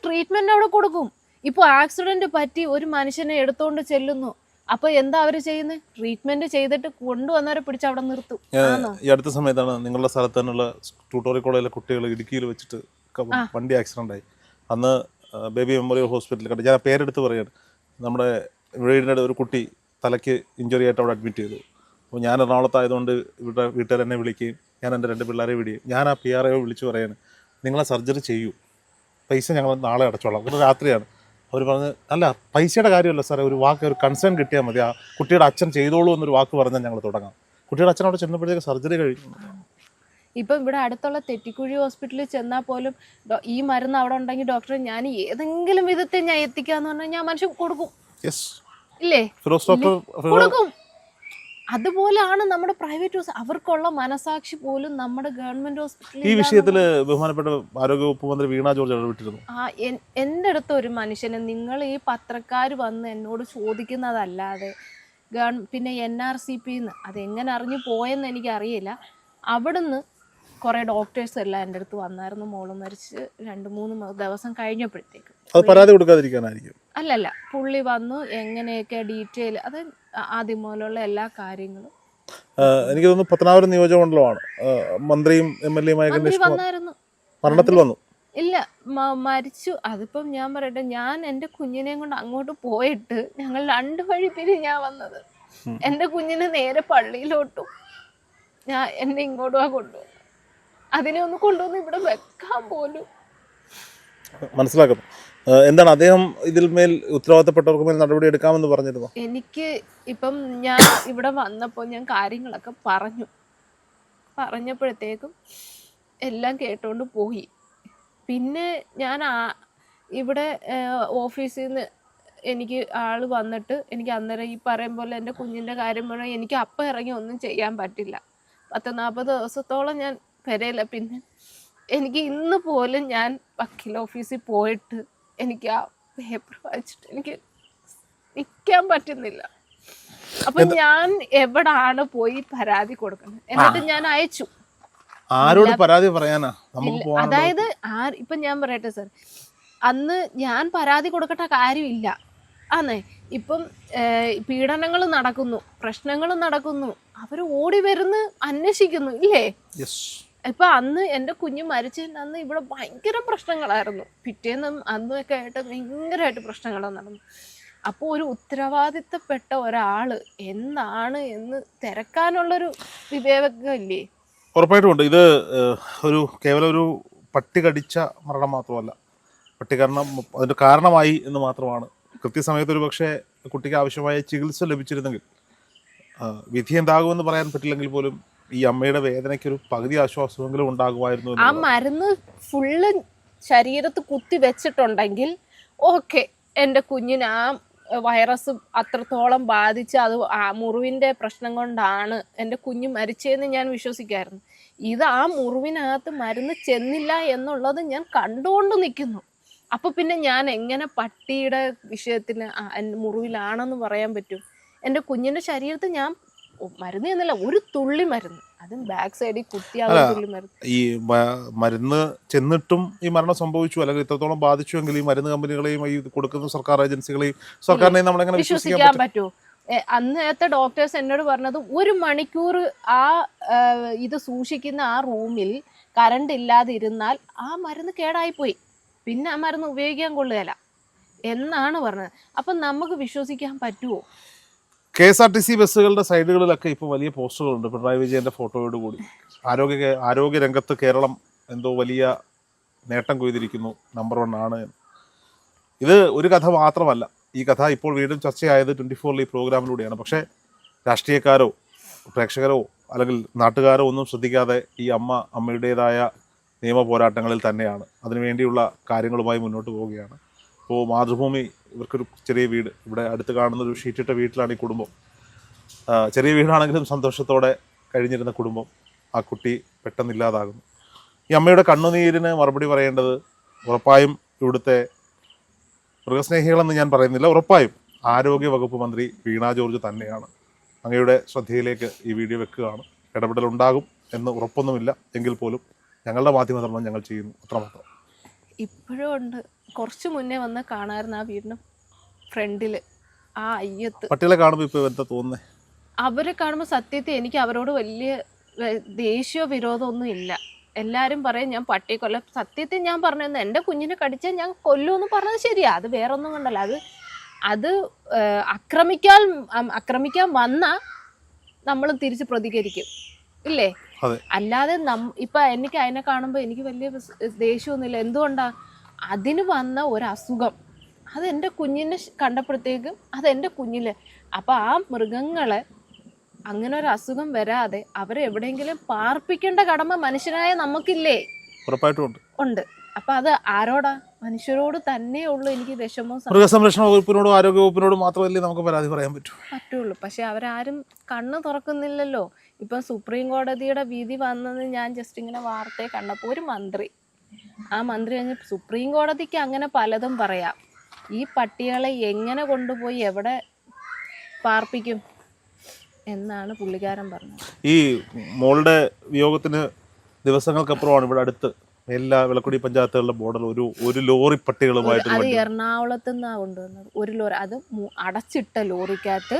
ട്രീറ്റ്മെന്റ് അവിടെ കൊടുക്കും. ഇപ്പൊ ആക്സിഡന്റ് പറ്റി ഒരു മനുഷ്യനെ എടുത്തോണ്ട് ചെല്ലുന്നു, അപ്പൊ എന്താ അവര് ചെയ്യുന്നത്? ട്രീറ്റ്മെന്റ് ചെയ്തിട്ട് കൊണ്ടുവന്നവരെ പിടിച്ച് അവിടെ നിർത്തും. ഈ അടുത്ത സമയത്താണ് നിങ്ങളുടെ സ്ഥലത്ത് തന്നെയുള്ള ട്യൂട്ടോറിയൽ കോളേജിലെ കുട്ടികൾ ഇടുക്കിയിൽ വെച്ചിട്ട് വണ്ടി ആക്സിഡന്റ് ആയി. അന്ന് ബേബി മെമ്മോറിയൽ ഹോസ്പിറ്റലിൽ കണ്ടു. ഞാൻ പേരെടുത്ത് പറയാണ്, നമ്മുടെ വീടിൻ്റെ ഒരു കുട്ടി തലയ്ക്ക് ഇഞ്ചുറി ആയിട്ട് അവിടെ അഡ്മിറ്റ് ചെയ്തു. അപ്പോൾ ഞാൻ എറണാകുളത്തായതുകൊണ്ട് ഇവിടെ വീട്ടുകാർ എന്നെ വിളിക്കുകയും ഞാൻ എൻ്റെ 2 പിള്ളേരെ വിടുകയും ഞാൻ ആ PRO വിളിച്ച് പറയാണ്, നിങ്ങളെ സർജറി ചെയ്യൂ, പൈസ ഞങ്ങൾ നാളെ അടച്ചോളാം. ഒരു രാത്രിയാണ്. അവർ പറഞ്ഞ്, അല്ല പൈസയുടെ കാര്യമല്ല സാറേ, ഒരു വാക്ക്, ഒരു കൺസേൺ കിട്ടിയാൽ മതി, ആ കുട്ടിയുടെ അച്ഛൻ ചെയ്തോളൂ എന്നൊരു വാക്ക് പറഞ്ഞാൽ ഞങ്ങൾ തുടങ്ങാം. കുട്ടിയുടെ അച്ഛൻ അവിടെ ചെന്നപ്പോഴത്തേക്ക് സർജറി കഴിഞ്ഞു. ഇപ്പം ഇവിടെ അടുത്തുള്ള തെറ്റിക്കുഴി ഹോസ്പിറ്റലിൽ ചെന്നാൽ പോലും ഈ മരുന്ന് അവിടെ ഉണ്ടെങ്കിൽ ഡോക്ടറെ ഞാൻ ഏതെങ്കിലും വിധത്തിൽ ഞാൻ എത്തിക്കാന്ന് പറഞ്ഞാൽ ഞാൻ മനുഷ്യൻ കൊടുക്കും, ഇല്ലേ? കൊടുക്കും. അതുപോലെയാണ് നമ്മുടെ പ്രൈവറ്റ് ഹോസ്പിറ്റൽ. അവർക്കുള്ള മനസാക്ഷി പോലും നമ്മുടെ ഗവൺമെന്റ് ഹോസ്പിറ്റലിൽ. ഈ വിഷയത്തിൽ ബഹുമാനപ്പെട്ട ആരോഗ്യവകുപ്പ് മന്ത്രി വീണ ജോർജ് ഇടപെട്ടിരുന്നു. എൻ്റെ അടുത്ത് ഒരു മനുഷ്യന്, നിങ്ങൾ ഈ പത്രക്കാർ വന്ന് എന്നോട് ചോദിക്കുന്നതല്ലാതെ പിന്നെ NRCP അതെങ്ങനെ അറിഞ്ഞു പോയെന്ന് എനിക്കറിയില്ല. അവിടുന്ന് കുറേ ഡോക്ടേഴ്സ് എല്ലാം എൻ്റെ അടുത്ത് വന്നായിരുന്നു. മോള് മരിച്ച് 2-3 ദിവസം കഴിഞ്ഞപ്പോഴത്തേക്ക്. അത് പരാതി കൊടുക്കാതിരിക്കാനായിരിക്കും. അല്ലല്ല, പുള്ളി വന്നു, എങ്ങനെയൊക്കെ ഡീറ്റെയിൽ, അത് ആദ്യം മുതലുള്ള എല്ലാ കാര്യങ്ങളും. എനിക്ക് തോന്നുന്നു പത്തനാപുരം നിയോജകമണ്ഡലമാണ്. മന്ത്രിയും MLA വന്നായിരുന്നു. മരണത്തിൽ വന്നു. ഇല്ല, മരിച്ചു. അതിപ്പം ഞാൻ പറയട്ടെ, ഞാൻ എൻ്റെ കുഞ്ഞിനെയും കൊണ്ട് അങ്ങോട്ട് പോയിട്ട് ഞങ്ങൾ 2 വഴി ഞാൻ വന്നത്. എൻ്റെ കുഞ്ഞിനെ നേരെ പള്ളിയിലോട്ടും എന്നെ ഇങ്ങോട്ടും കൊണ്ടുവന്നു. അതിനെ ഒന്ന് കൊണ്ടുവന്ന് ഇവിടെ വെക്കാൻ പോലും. മനസ്സിലാക്കുന്നു. എന്താണ് അദ്ദേഹം ഇതിൽ മേൽ ഉത്തരവാദിത്തപ്പെട്ടവർക്ക് മേൽ നടപടി എടുക്കാമെന്ന് പറഞ്ഞിരുന്നു? എനിക്ക് ഇപ്പം ഞാൻ ഇവിടെ വന്നപ്പോൾ ഞാൻ കാര്യങ്ങളൊക്കെ പറഞ്ഞപ്പോഴത്തേക്കും എല്ലാം കേട്ടോണ്ട് പോയി. പിന്നെ ഞാൻ ഇവിടെ ഓഫീസിൽ നിന്ന് എനിക്ക് ആള് വന്നിട്ട് എനിക്ക് അന്നേരം ഈ പറയും പോലെ എൻ്റെ കുഞ്ഞിൻ്റെ കാര്യം പറഞ്ഞാൽ എനിക്ക് അപ്പം ഇറങ്ങി ഒന്നും ചെയ്യാൻ പറ്റില്ല. 40 ദിവസത്തോളം ഞാൻ വരയില്ല. പിന്നെ എനിക്ക് ഇന്ന് പോലും ഞാൻ വക്കീൽ ഓഫീസിൽ പോയിട്ട് എനിക്ക് ആ പേപ്പർ വായിച്ചിട്ട് എനിക്ക് നിൽക്കാൻ പറ്റുന്നില്ല. അപ്പൊ ഞാൻ എവിടാണ് പോയി പരാതി കൊടുക്കുന്നത്? എന്നിട്ട് ഞാൻ അയച്ചു. ആരോട് പരാതി പറയാനാ? അതായത് ഇപ്പൊ ഞാൻ പറയട്ടെ സാർ, അന്ന് ഞാൻ പരാതി കൊടുക്കേണ്ട കാര്യമില്ല. ആന്നേ, ഇപ്പം പീഡനങ്ങൾ നടക്കുന്നു, പ്രശ്നങ്ങൾ നടക്കുന്നു, അവർ ഓടി വരുന്നു, അന്വേഷിക്കുന്നു, ഇല്ലേ? ഇപ്പൊ അന്ന് എൻ്റെ കുഞ്ഞ് മരിച്ചതിന് അന്ന് ഇവിടെ ഭയങ്കര പ്രശ്നങ്ങളായിരുന്നു. പിറ്റേന്നും അന്നൊക്കെ ആയിട്ട് ഭയങ്കരമായിട്ട് പ്രശ്നങ്ങൾ നടന്നു. അപ്പോൾ ഒരു ഉത്തരവാദിത്തപ്പെട്ട ഒരാള് എന്താണ് എന്ന് തിരക്കാനുള്ളൊരു വിവേകമില്ലേ? ഉറപ്പായിട്ടുമുണ്ട്. ഇത് കേവലം ഒരു പട്ടി കടിച്ച മരണം മാത്രമല്ല. പട്ടികരണം അതിൻ്റെ കാരണമായി എന്ന് മാത്രമാണ്. കൃത്യസമയത്ത് ഒരു പക്ഷേ കുട്ടിക്ക് ആവശ്യമായ ചികിത്സ ലഭിച്ചിരുന്നെങ്കിൽ വിധി എന്താകുമെന്ന് പറയാൻ പറ്റില്ലെങ്കിൽ പോലും ഈ അമ്മയുടെ വേദനയ്ക്കൊരു പകുതി ആശ്വാസമെങ്കിലും ഉണ്ടാകുമായിരുന്നു. ആ മരുന്ന് ഫുള്ള് ശരീരത്ത് കുത്തി വെച്ചിട്ടുണ്ടെങ്കിൽ ഓക്കെ, എൻ്റെ കുഞ്ഞിന് ആ വൈറസ് അത്രത്തോളം ബാധിച്ച് അത് ആ മുറിവിൻ്റെ പ്രശ്നം കൊണ്ടാണ് എൻ്റെ കുഞ്ഞ് മരിച്ചതെന്ന് ഞാൻ വിശ്വസിക്കായിരുന്നു. ഇത് ആ മുറിവിനകത്ത് മരുന്ന് ചെന്നില്ല എന്നുള്ളത് ഞാൻ കണ്ടുകൊണ്ട് നിൽക്കുന്നു. അപ്പോൾ പിന്നെ ഞാൻ എങ്ങനെ പട്ടിയുടെ വിഷയത്തിന് മുറിവിലാണെന്ന് പറയാൻ പറ്റും? എൻ്റെ കുഞ്ഞിൻ്റെ ശരീരത്തിൽ ഞാൻ മരുന്ന് എന്നില്ല, ഒരു തുള്ളി മരുന്ന്, അതും ബാക്ക് സൈഡിൽ കുത്തിയാകുന്ന തുള്ളി മരുന്ന്. ഈ മരുന്ന് ചെന്നിട്ടും ഈ മരണം സംഭവിച്ചു അല്ലെങ്കിൽ ഇത്രത്തോളം ബാധിച്ചുവെങ്കിൽ ഈ മരുന്ന് കമ്പനികളെയും ഈ കൊടുക്കുന്ന സർക്കാർ ഏജൻസികളെയും സർക്കാരിനെയും നമ്മളെങ്ങനെ വിശ്വസിക്കാൻ പറ്റുമോ? അന്നത്തെ ഡോക്ടേഴ്സ് എന്നോട് പറഞ്ഞത് 1 മണിക്കൂർ ആ ഇത് സൂക്ഷിക്കുന്ന ആ റൂമിൽ കറണ്ട് ഇല്ലാതെ ഇരുന്നാൽ ആ മരുന്ന് കേടായിപ്പോയി, പിന്നെ ആ മരുന്ന് ഉപയോഗിക്കാൻ കൊള്ളുകയില്ല എന്നാണ് പറഞ്ഞത്. അപ്പം നമുക്ക് വിശ്വസിക്കാൻ പറ്റുമോ? KSRTC ബസ്സുകളുടെ സൈഡുകളിലൊക്കെ ഇപ്പോൾ വലിയ പോസ്റ്ററുകളുണ്ട് പിണറായി വിജയന്റെ ഫോട്ടോയോട് കൂടി. ആരോഗ്യ രംഗത്ത് കേരളം എന്തോ വലിയ നേട്ടം കൊയ്തിരിക്കുന്നു, നമ്പർ 1 ആണ്. ഇത് ഒരു കഥ മാത്രമല്ല. ഈ കഥ ഇപ്പോൾ വീണ്ടും ചർച്ചയായത് 24 ഈ പ്രോഗ്രാമിലൂടെയാണ്. പക്ഷേ രാഷ്ട്രീയക്കാരോ പ്രേക്ഷകരോ അല്ലെങ്കിൽ നാട്ടുകാരോ ഒന്നും ശ്രദ്ധിക്കാതെ ഈ അമ്മയുടേതായ നിയമ പോരാട്ടങ്ങളിൽ തന്നെയാണ്. അതിനുവേണ്ടിയുള്ള കാര്യങ്ങളുമായി മുന്നോട്ട് പോവുകയാണ്. ഇപ്പോൾ മാതൃഭൂമി ഇവർക്കൊരു ചെറിയ വീട്, ഇവിടെ അടുത്ത് കാണുന്നൊരു ഷീറ്റിട്ട വീട്ടിലാണ് ഈ കുടുംബം. ചെറിയ വീടാണെങ്കിലും സന്തോഷത്തോടെ കഴിഞ്ഞിരുന്ന കുടുംബം ആ കുട്ടി പെട്ടെന്നില്ലാതാകുന്നു. ഈ അമ്മയുടെ കണ്ണുനീരിന് മറുപടി പറയേണ്ടത് ഉറപ്പായും ഇവിടുത്തെ മൃഗസ്നേഹികളെന്ന് ഞാൻ പറയുന്നില്ല, ഉറപ്പായും ആരോഗ്യ വകുപ്പ് മന്ത്രി വീണ ജോർജ് തന്നെയാണ്. അങ്ങയുടെ ശ്രദ്ധയിലേക്ക് ഈ വീഡിയോ വെക്കുകയാണ്. ഇടപെടലുണ്ടാകും എന്ന് ഉറപ്പൊന്നുമില്ല എങ്കിൽ പോലും ഞങ്ങളുടെ മാധ്യമധർമ്മം ഞങ്ങൾ ചെയ്യുന്നു, അത്രമാത്രം. ഇപ്പോഴും ഉണ്ട്. കുറച്ച് മുന്നേ വന്ന് കാണാറുണ്ട് ആ വീടിന് ഫ്രണ്ടിൽ ആ അയ്യത്ത്. പട്ടികളെ കാണുമ്പോൾ ഇപ്പോൾ എന്താ തോന്നുന്നത്? അവരെ കാണുമ്പോൾ സത്യത്തിൽ എനിക്ക് അവരോട് വലിയ ദേഷ്യമോ വിരോധമൊന്നും ഇല്ല. എല്ലാവരും പറയും ഞാൻ പട്ടിയെ കൊല്ല. സത്യത്തിൽ ഞാൻ പറഞ്ഞത് എൻ്റെ കുഞ്ഞിനെ കടിച്ചാൽ ഞാൻ കൊല്ലുമെന്ന് പറഞ്ഞത് ശരിയാ, അത് വേറൊന്നും കണ്ടല്ല. അത് ആക്രമിക്കാൻ വന്നാൽ നമ്മൾ തിരിച്ച് പ്രതികരിക്കും, ഇല്ലേ? അല്ലാതെ ഇപ്പൊ എനിക്ക് അതിനെ കാണുമ്പോൾ എനിക്ക് വലിയ ദേഷ്യമൊന്നുമില്ല. എന്തുകൊണ്ടാ? അതിന് വന്ന ഒരു അസുഖം അത് എൻ്റെ കുഞ്ഞിനെ കണ്ടപ്പോഴത്തേക്കും അതെൻ്റെ കുഞ്ഞില്. അപ്പൊ ആ മൃഗങ്ങളെ അങ്ങനെ ഒരു അസുഖം വരാതെ അവരെ എവിടെയെങ്കിലും പാർപ്പിക്കേണ്ട കടമ മനുഷ്യനായ നമുക്കില്ലേ? ഉറപ്പായിട്ടും ഉണ്ട്. അപ്പൊ അത് ആരോടാ? മനുഷ്യരോട് തന്നെ ഉള്ളൂ എനിക്ക് വിഷമവും. മൃഗസംരക്ഷണ വകുപ്പിനോടും ആരോഗ്യ വകുപ്പിനോടും മാത്രമല്ലേ നമുക്ക് പരാതി പറയാൻ പറ്റുള്ളൂ. പക്ഷെ അവരാരും കണ്ണ് തുറക്കുന്നില്ലല്ലോ. ഇപ്പൊ സുപ്രീം കോടതിയുടെ വിധി വന്നത് ഞാൻ ജസ്റ്റ് ഇങ്ങനെ വാർത്തയെ കണ്ടപ്പോൾ ഒരു മന്ത്രി, ആ മന്ത്രി കഴിഞ്ഞ് സുപ്രീം കോടതിക്ക് അങ്ങനെ പലതും പറയാം, ഈ പട്ടികളെ എങ്ങനെ കൊണ്ടുപോയി എവിടെ പാർപ്പിക്കും എന്നാണ് പുള്ളിക്കാരൻ പറഞ്ഞത്. ഈ മോളുടെ വിയോഗത്തിന് ദിവസങ്ങൾക്കപ്പുറമാണ് ഇവിടെ അടുത്ത് എല്ലാ വിളക്കുടി പഞ്ചായത്തുകളുടെ ബോർഡർ ഒരു ലോറി പട്ടികളുമായിട്ട്. അത് എറണാകുളത്ത് നിന്നാണ് കൊണ്ടുവന്നത്. ഒരു ലോറി, അത് അടച്ചിട്ട ലോറിക്കകത്ത്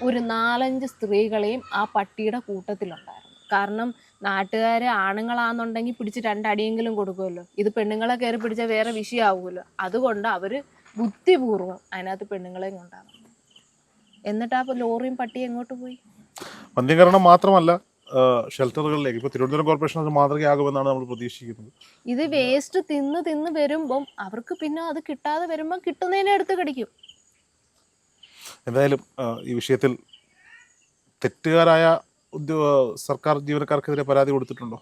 ഒരു 4-5 സ്ത്രീകളെയും ആ പട്ടിയുടെ കൂട്ടത്തിലുണ്ടായിരുന്നു. കാരണം നാട്ടുകാർ ആണുങ്ങളാണെന്നുണ്ടെങ്കിൽ പിടിച്ച് 2 അടിയെങ്കിലും കൊടുക്കുമല്ലോ. ഇത് പെണ്ണുങ്ങളെ കയറി പിടിച്ചാൽ വേറെ വിഷയമാവുമല്ലോ. അതുകൊണ്ട് അവർ ബുദ്ധിപൂർവ്വം അതിനകത്ത് പെണ്ണുങ്ങളെയും കൊണ്ടാണ്. എന്നിട്ട് ആ ലോറിയും പട്ടിയും എങ്ങോട്ട് പോയി? വന്ധ്യീകരണം മാത്രമല്ല, ഷെൽട്ടറുകളിലേക്ക് ഇപ്പോൾ തിരുവനന്തപുരം കോർപ്പറേഷൻ അത് മാതൃകയാകുമെന്നാണ് നമ്മൾ പ്രതീക്ഷിക്കുന്നത്. ഇത് വേസ്റ്റ് തിന്ന് വരുമ്പം അവർക്ക് പിന്നെ അത് കിട്ടാതെ വരുമ്പം കിട്ടുന്നതിനെ എടുത്ത് കടിക്കും. എന്തായാലും ഈ വിഷയത്തിൽ തെറ്റുകാരായ സർക്കാർ ജീവനക്കാർക്കെതിരെ പരാതി കൊടുത്തിട്ടുണ്ടോ?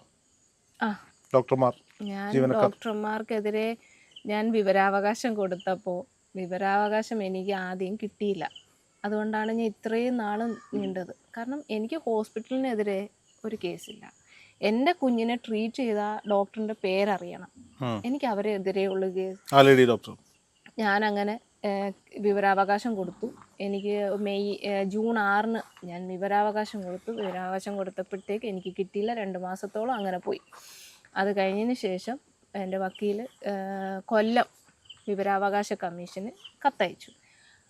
ഡോക്ടർമാർക്കെതിരെ ഞാൻ വിവരാവകാശം കൊടുത്തപ്പോൾ വിവരാവകാശം എനിക്ക് ആദ്യം കിട്ടിയില്ല. അതുകൊണ്ടാണ് ഞാൻ ഇത്രയും നാൾ നീണ്ടത്. കാരണം എനിക്ക് ഹോസ്പിറ്റലിനെതിരെ ഒരു കേസില്ല. എൻ്റെ കുഞ്ഞിനെ ട്രീറ്റ് ചെയ്ത ഡോക്ടറിൻ്റെ പേരറിയണം. എനിക്ക് അവരെതിരെയുള്ള കേസ്. ഞാനങ്ങനെ വിവരാവകാശം കൊടുത്തു. എനിക്ക് ജൂൺ 6 ഞാൻ വിവരാവകാശം കൊടുത്തു. വിവരാവകാശം കൊടുത്തപ്പോഴത്തേക്ക് എനിക്ക് കിട്ടിയില്ല. 2 മാസത്തോളം അങ്ങനെ പോയി. അത് കഴിഞ്ഞതിന് ശേഷം എൻ്റെ വക്കീൽ കൊല്ലം വിവരാവകാശ കമ്മീഷന് കത്തയച്ചു.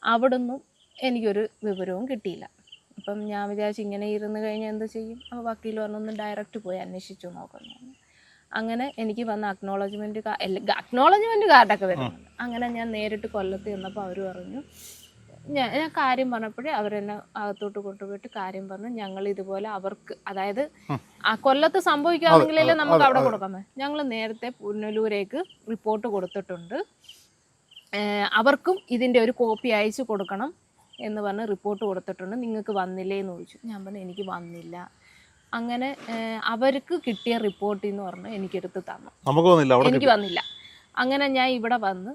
അവിടുന്നും എനിക്കൊരു വിവരവും കിട്ടിയില്ല. അപ്പം ഞാൻ വിചാരിച്ചു ഇങ്ങനെ ഇരുന്ന് കഴിഞ്ഞാൽ എന്ത് ചെയ്യും? അപ്പോൾ വക്കീൽ പറഞ്ഞൊന്ന് ഡയറക്റ്റ് പോയി അന്വേഷിച്ചു നോക്കുന്നു. അങ്ങനെ എനിക്ക് വന്ന അക്നോളജ്മെൻറ്റ് കാർഡൊക്കെ വരുന്നുണ്ട്. അങ്ങനെ ഞാൻ നേരിട്ട് കൊല്ലത്ത് ചെന്നപ്പോൾ അവർ പറഞ്ഞു, ഞാൻ കാര്യം പറഞ്ഞപ്പോഴേ അവരെന്നെ അകത്തോട്ട് കൊണ്ടുപോയിട്ട് കാര്യം പറഞ്ഞു, ഞങ്ങൾ ഇതുപോലെ അവർക്ക്, അതായത് ആ കൊല്ലത്ത് സംഭവിക്കുകയാണെങ്കിലല്ലേ നമുക്ക് അവിടെ കൊടുക്കാൻ പറ്റും. ഞങ്ങൾ നേരത്തെ പുനലൂരേക്ക് റിപ്പോർട്ട് കൊടുത്തിട്ടുണ്ട്. അവർക്കും ഇതിൻ്റെ ഒരു കോപ്പി അയച്ചു കൊടുക്കണം എന്ന് പറഞ്ഞ് റിപ്പോർട്ട് കൊടുത്തിട്ടുണ്ട്. നിങ്ങൾക്ക് വന്നില്ലേ എന്ന് ചോദിച്ചു. ഞാൻ പറഞ്ഞു എനിക്ക് വന്നില്ല. അങ്ങനെ അവർക്ക് കിട്ടിയ റിപ്പോർട്ടിൽ നിന്ന് പറഞ്ഞ് എനിക്കെടുത്ത് തന്നു. എനിക്ക് വന്നില്ല. അങ്ങനെ ഞാൻ ഇവിടെ വന്ന്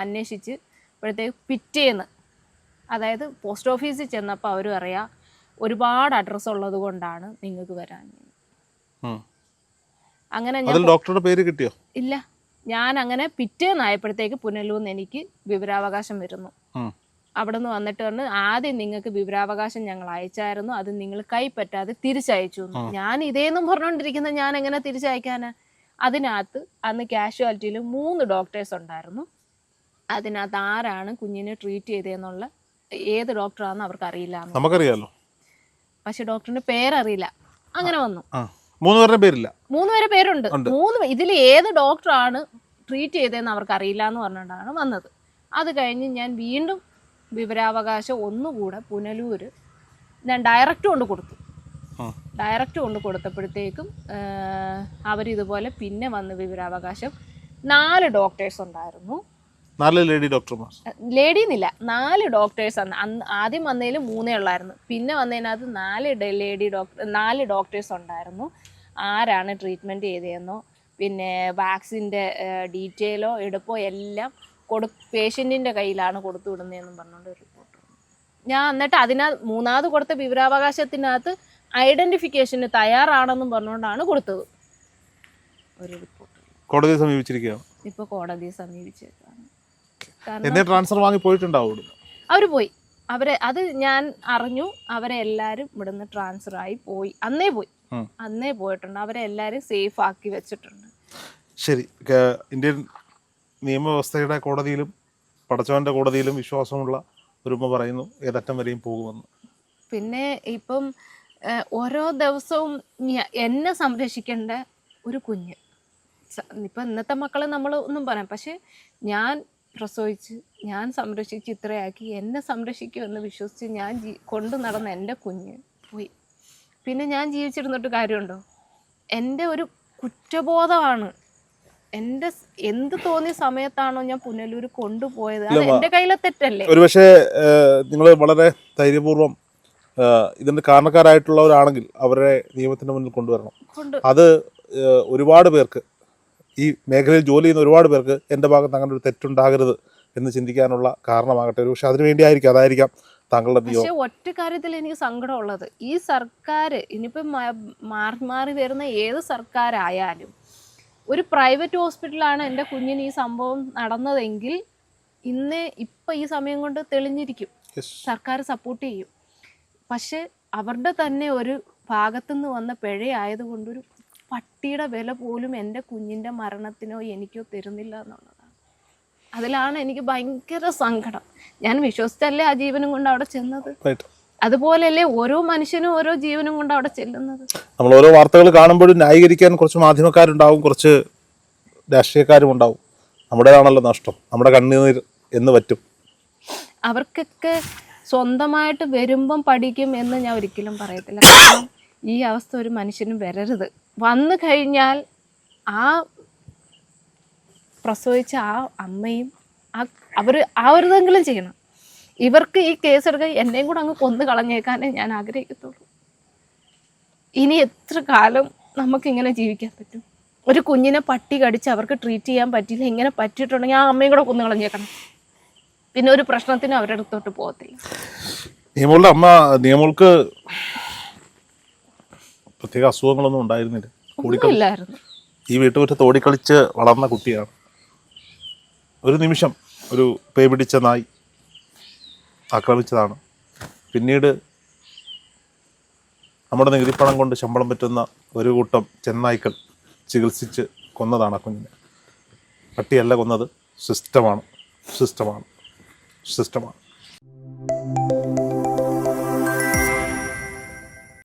അന്വേഷിച്ച് ഇപ്പോഴത്തേക്ക് പിറ്റേന്ന്, അതായത് പോസ്റ്റ് ഓഫീസിൽ ചെന്നപ്പോൾ അവർ പറയാ ഒരുപാട് അഡ്രസ്സ് ഉള്ളത് കൊണ്ടാണ് നിങ്ങൾക്ക് വരാൻ. അങ്ങനെ ഞാൻ ഡോക്ടറുടെ പേര് കിട്ടിയോ? ഇല്ല. ഞാൻ അങ്ങനെ പിറ്റേന്നായപ്പോഴത്തേക്ക് പുനലൂന്ന് എനിക്ക് വിവരാവകാശം വരുന്നു. അവിടെ നിന്ന് വന്നിട്ട് പറഞ്ഞ് ആദ്യം നിങ്ങൾക്ക് വിവരാവകാശം ഞങ്ങൾ അയച്ചായിരുന്നു, അത് നിങ്ങൾ കൈപ്പറ്റാതെ തിരിച്ചയച്ചു. ഞാൻ ഇതേന്നും പറഞ്ഞുകൊണ്ടിരിക്കുന്നത് ഞാൻ എങ്ങനെ തിരിച്ചയക്കാനാ? അതിനകത്ത് അന്ന് കാഷ്വാലിറ്റിയിൽ 3 ഡോക്ടേഴ്സ് ഉണ്ടായിരുന്നു. അതിനകത്ത് ആരാണ് കുഞ്ഞിനെ ട്രീറ്റ് ചെയ്തതെന്നുള്ള ഏത് ഡോക്ടറാണെന്ന് അവർക്ക് അറിയില്ല. നമുക്കറിയാലോ, പക്ഷെ ഡോക്ടറിന്റെ പേരറിയില്ല. അങ്ങനെ വന്നു. 3 പേരുടെ പേരില്ല. 3 പേരെ പേരുണ്ട്. 3 ഇതിൽ ഏത് ഡോക്ടറാണ് ട്രീറ്റ് ചെയ്തതെന്ന് അവർക്ക് അറിയില്ല എന്ന് പറഞ്ഞുകൊണ്ടാണ് വന്നത്. അത് കഴിഞ്ഞ് ഞാൻ വീണ്ടും വിവരാവകാശം ഒന്നുകൂടെ പുനലൂര് ഞാൻ ഡയറക്റ്റ് കൊണ്ട് കൊടുത്തു. ഡയറക്റ്റ് കൊണ്ട് കൊടുത്തപ്പോഴത്തേക്കും അവരിതുപോലെ പിന്നെ വന്ന് വിവരാവകാശം 4 ഡോക്ടേഴ്സ് ഉണ്ടായിരുന്നു. 4 ലേഡി ഡോക്ടർമാർ. ലേഡി എന്നില്ല, 4 ഡോക്ടേഴ്സ്. അന്ന് ആദ്യം വന്നതിൽ 3 ഉള്ളായിരുന്നു. പിന്നെ വന്നതിനകത്ത് 4 ഡോക്ടേഴ്സ് ഉണ്ടായിരുന്നു. ആരാണ് ട്രീറ്റ്മെൻറ്റ് ചെയ്തതെന്നോ പിന്നെ വാക്സിൻ്റെ ഡീറ്റെയിലോ എടുപ്പോ എല്ലാം പേഷ്യൻറ്റിൻ്റെ കയ്യിലാണ് കൊടുത്തു വിടുന്നതെന്നും പറഞ്ഞുകൊണ്ട് ഒരു റിപ്പോർട്ട്. ഞാൻ എന്നിട്ട് അതിനകത്ത് 3ാമത് കൊടുത്ത വിവരാവകാശത്തിനകത്ത് ഐഡൻറ്റിഫിക്കേഷന് തയ്യാറാണെന്നും പറഞ്ഞുകൊണ്ടാണ് കൊടുത്തത് ഒരു റിപ്പോർട്ട്. കോടതിയെ സമീപിച്ചിരിക്കുകയാണ്. ഇപ്പോൾ കോടതിയെ സമീപിച്ചേക്കാണ്. ട്രാൻസ്ഫർ വാങ്ങി പോയിട്ടുണ്ടാവും. അവർ പോയി. അത് ഞാൻ അറിഞ്ഞു. അവരെ എല്ലാവരും ഇവിടുന്ന് ട്രാൻസ്ഫർ ആയി പോയി. അന്നേ പോയിട്ടുണ്ട്. അവരെ എല്ലാവരും സേഫ് ആക്കി വെച്ചിട്ടുണ്ട്. ശരി. ഇന്ത്യൻ നിയമവ്യവസ്ഥയുടെ കോടതിയിലും പടച്ചവന്റെ കോടതിയിലും വിശ്വാസമുള്ള ഒരു ഉമ്മ പറയുന്നു ഏതറ്റം വരെയും പോകുമെന്ന്. പിന്നെ ഇപ്പം ഓരോ ദിവസവും എന്നെ സംരക്ഷിക്കേണ്ട ഒരു കുഞ്ഞ്. ഇപ്പം ഇന്നത്തെ മക്കളെ നമ്മൾ ഒന്നും പറയാം, പക്ഷെ ഞാൻ പ്രസവിച്ച് ഞാൻ സംരക്ഷിച്ച് ഇത്രയാക്കി എന്നെ സംരക്ഷിക്കുമെന്ന് വിശ്വസിച്ച് ഞാൻ കൊണ്ടു നടന്ന എൻ്റെ കുഞ്ഞ് പോയി. പിന്നെ ഞാൻ ജീവിച്ചിരുന്നിട്ട് കാര്യമുണ്ടോ? എൻ്റെ ഒരു കുറ്റബോധമാണ്. എൻ്റെ എന്ത് തോന്നിയ സമയത്താണോ ഞാൻ പുനലൂര് കൊണ്ടുപോയത്, അത് എൻ്റെ കയ്യിലെ തെറ്റല്ലേ? ഒരുപക്ഷെ നിങ്ങൾ വളരെ ധൈര്യപൂർവ്വം ഇതിന്റെ കാരണക്കാരായിട്ടുള്ളവരാണെങ്കിൽ അവരെ നിയമത്തിന്റെ മുന്നിൽ കൊണ്ടുവരണം. അത് ഒരുപാട് പേർക്ക്, ഈ മേഖലയിൽ ജോലി ചെയ്യുന്ന ഒരുപാട് പേർക്ക് എൻ്റെ ഭാഗത്ത് അങ്ങനെ ഒരു തെറ്റുണ്ടാകരുത് എന്ന് ചിന്തിക്കാനുള്ള കാരണമാകട്ടെ. ഒരു പക്ഷെ അതിനു വേണ്ടിയായിരിക്കും, അതായിരിക്കാം താങ്കളുടെ നിയമം. പക്ഷെ ഒറ്റ കാര്യത്തിൽ എനിക്ക് സങ്കടമുള്ളത്, ഈ സർക്കാർ ഇനിയിപ്പം മാറി വരുന്ന ഏത് സർക്കാരായാലും ഒരു പ്രൈവറ്റ് ഹോസ്പിറ്റലാണ് എൻ്റെ കുഞ്ഞിന് ഈ സംഭവം നടന്നതെങ്കിൽ ഇപ്പം ഈ സമയം കൊണ്ട് തെളിഞ്ഞിരിക്കും, സർക്കാർ സപ്പോർട്ട് ചെയ്യും. പക്ഷെ അവരുടെ തന്നെ ഒരു ഭാഗത്തുനിന്ന് വന്ന പിഴയായതുകൊണ്ടൊരു പട്ടിയുടെ വില പോലും എൻ്റെ കുഞ്ഞിൻ്റെ മരണത്തിനോ എനിക്കോ തരുന്നില്ല എന്നുള്ളതാണ്. അതിലാണ് എനിക്ക് ഭയങ്കര സങ്കടം. ഞാൻ വിശ്വസിച്ചല്ലേ ആ ജീവനും കൊണ്ട് അവിടെ ചെന്നത്. അതുപോലെയല്ലേ ഓരോ മനുഷ്യനും ഓരോ ജീവനും കൊണ്ട് അവിടെ ചെല്ലുന്നത്. നമ്മൾ ഓരോ വാർത്തകൾ കാണുമ്പോഴും ന്യായീകരിക്കാൻ കുറച്ച് മാധ്യമക്കാരുണ്ടാവും, കുറച്ച് രാഷ്ട്രീയക്കാരും ഉണ്ടാവും. നമ്മുടേതാണല്ലോ നഷ്ടം, നമ്മുടെ കണ്ണീർ എന്ന് പറ്റും. അവർക്കൊക്കെ സ്വന്തമായിട്ട് വരുമ്പം പഠിക്കും എന്ന് ഞാൻ ഒരിക്കലും പറയത്തില്ല. കാരണം ഈ അവസ്ഥ ഒരു മനുഷ്യനും വരരുത്. വന്നു കഴിഞ്ഞാൽ ആ പ്രസവിച്ച ആ അമ്മയും അവരിതെങ്കിലും ചെയ്യണം. ഇവർക്ക് ഈ കേസെടുക്കാൻ എന്നെയും കൂടെ അങ്ങ് കൊന്നു കളഞ്ഞേക്കാനേ ഞാൻ ആഗ്രഹിക്കത്തുള്ളൂ. ഇനി എത്ര കാലം നമുക്കിങ്ങനെ ജീവിക്കാൻ പറ്റും? ഒരു കുഞ്ഞിനെ പട്ടി കടിച്ച് അവർക്ക് ട്രീറ്റ് ചെയ്യാൻ പറ്റിയില്ല, ഇങ്ങനെ പറ്റിയിട്ടുണ്ടെങ്കിൽ ആ അമ്മയും കൂടെ കൊന്നു കളഞ്ഞേക്കണം. പിന്നെ ഒരു പ്രശ്നത്തിന് അവരുടെ അടുത്തോട്ട് പോകത്തില്ല. നിയമളുടെ അമ്മ, നിയമൾക്ക് പ്രത്യേക അസുഖങ്ങളൊന്നും ഉണ്ടായിരുന്നില്ല, ഇല്ലായിരുന്നു. ഈ വീട്ടുമുറ്റത്ത് ഓടിക്കളിച്ച് വളർന്ന കുട്ടിയാണ്. ഒരു നിമിഷം ഒരു പേ പിടിച്ച നായി ആക്രമിച്ചതാണ്. പിന്നീട് നമ്മുടെ നികുതിപ്പണം കൊണ്ട് ശമ്പളം പറ്റുന്ന ഒരു കൂട്ടം ചെന്നായ്ക്കൾ ചികിത്സിച്ച് കൊന്നതാണ് ആ കുഞ്ഞിനെ. പട്ടിയല്ല കൊന്നത്, സിസ്റ്റമാണ്.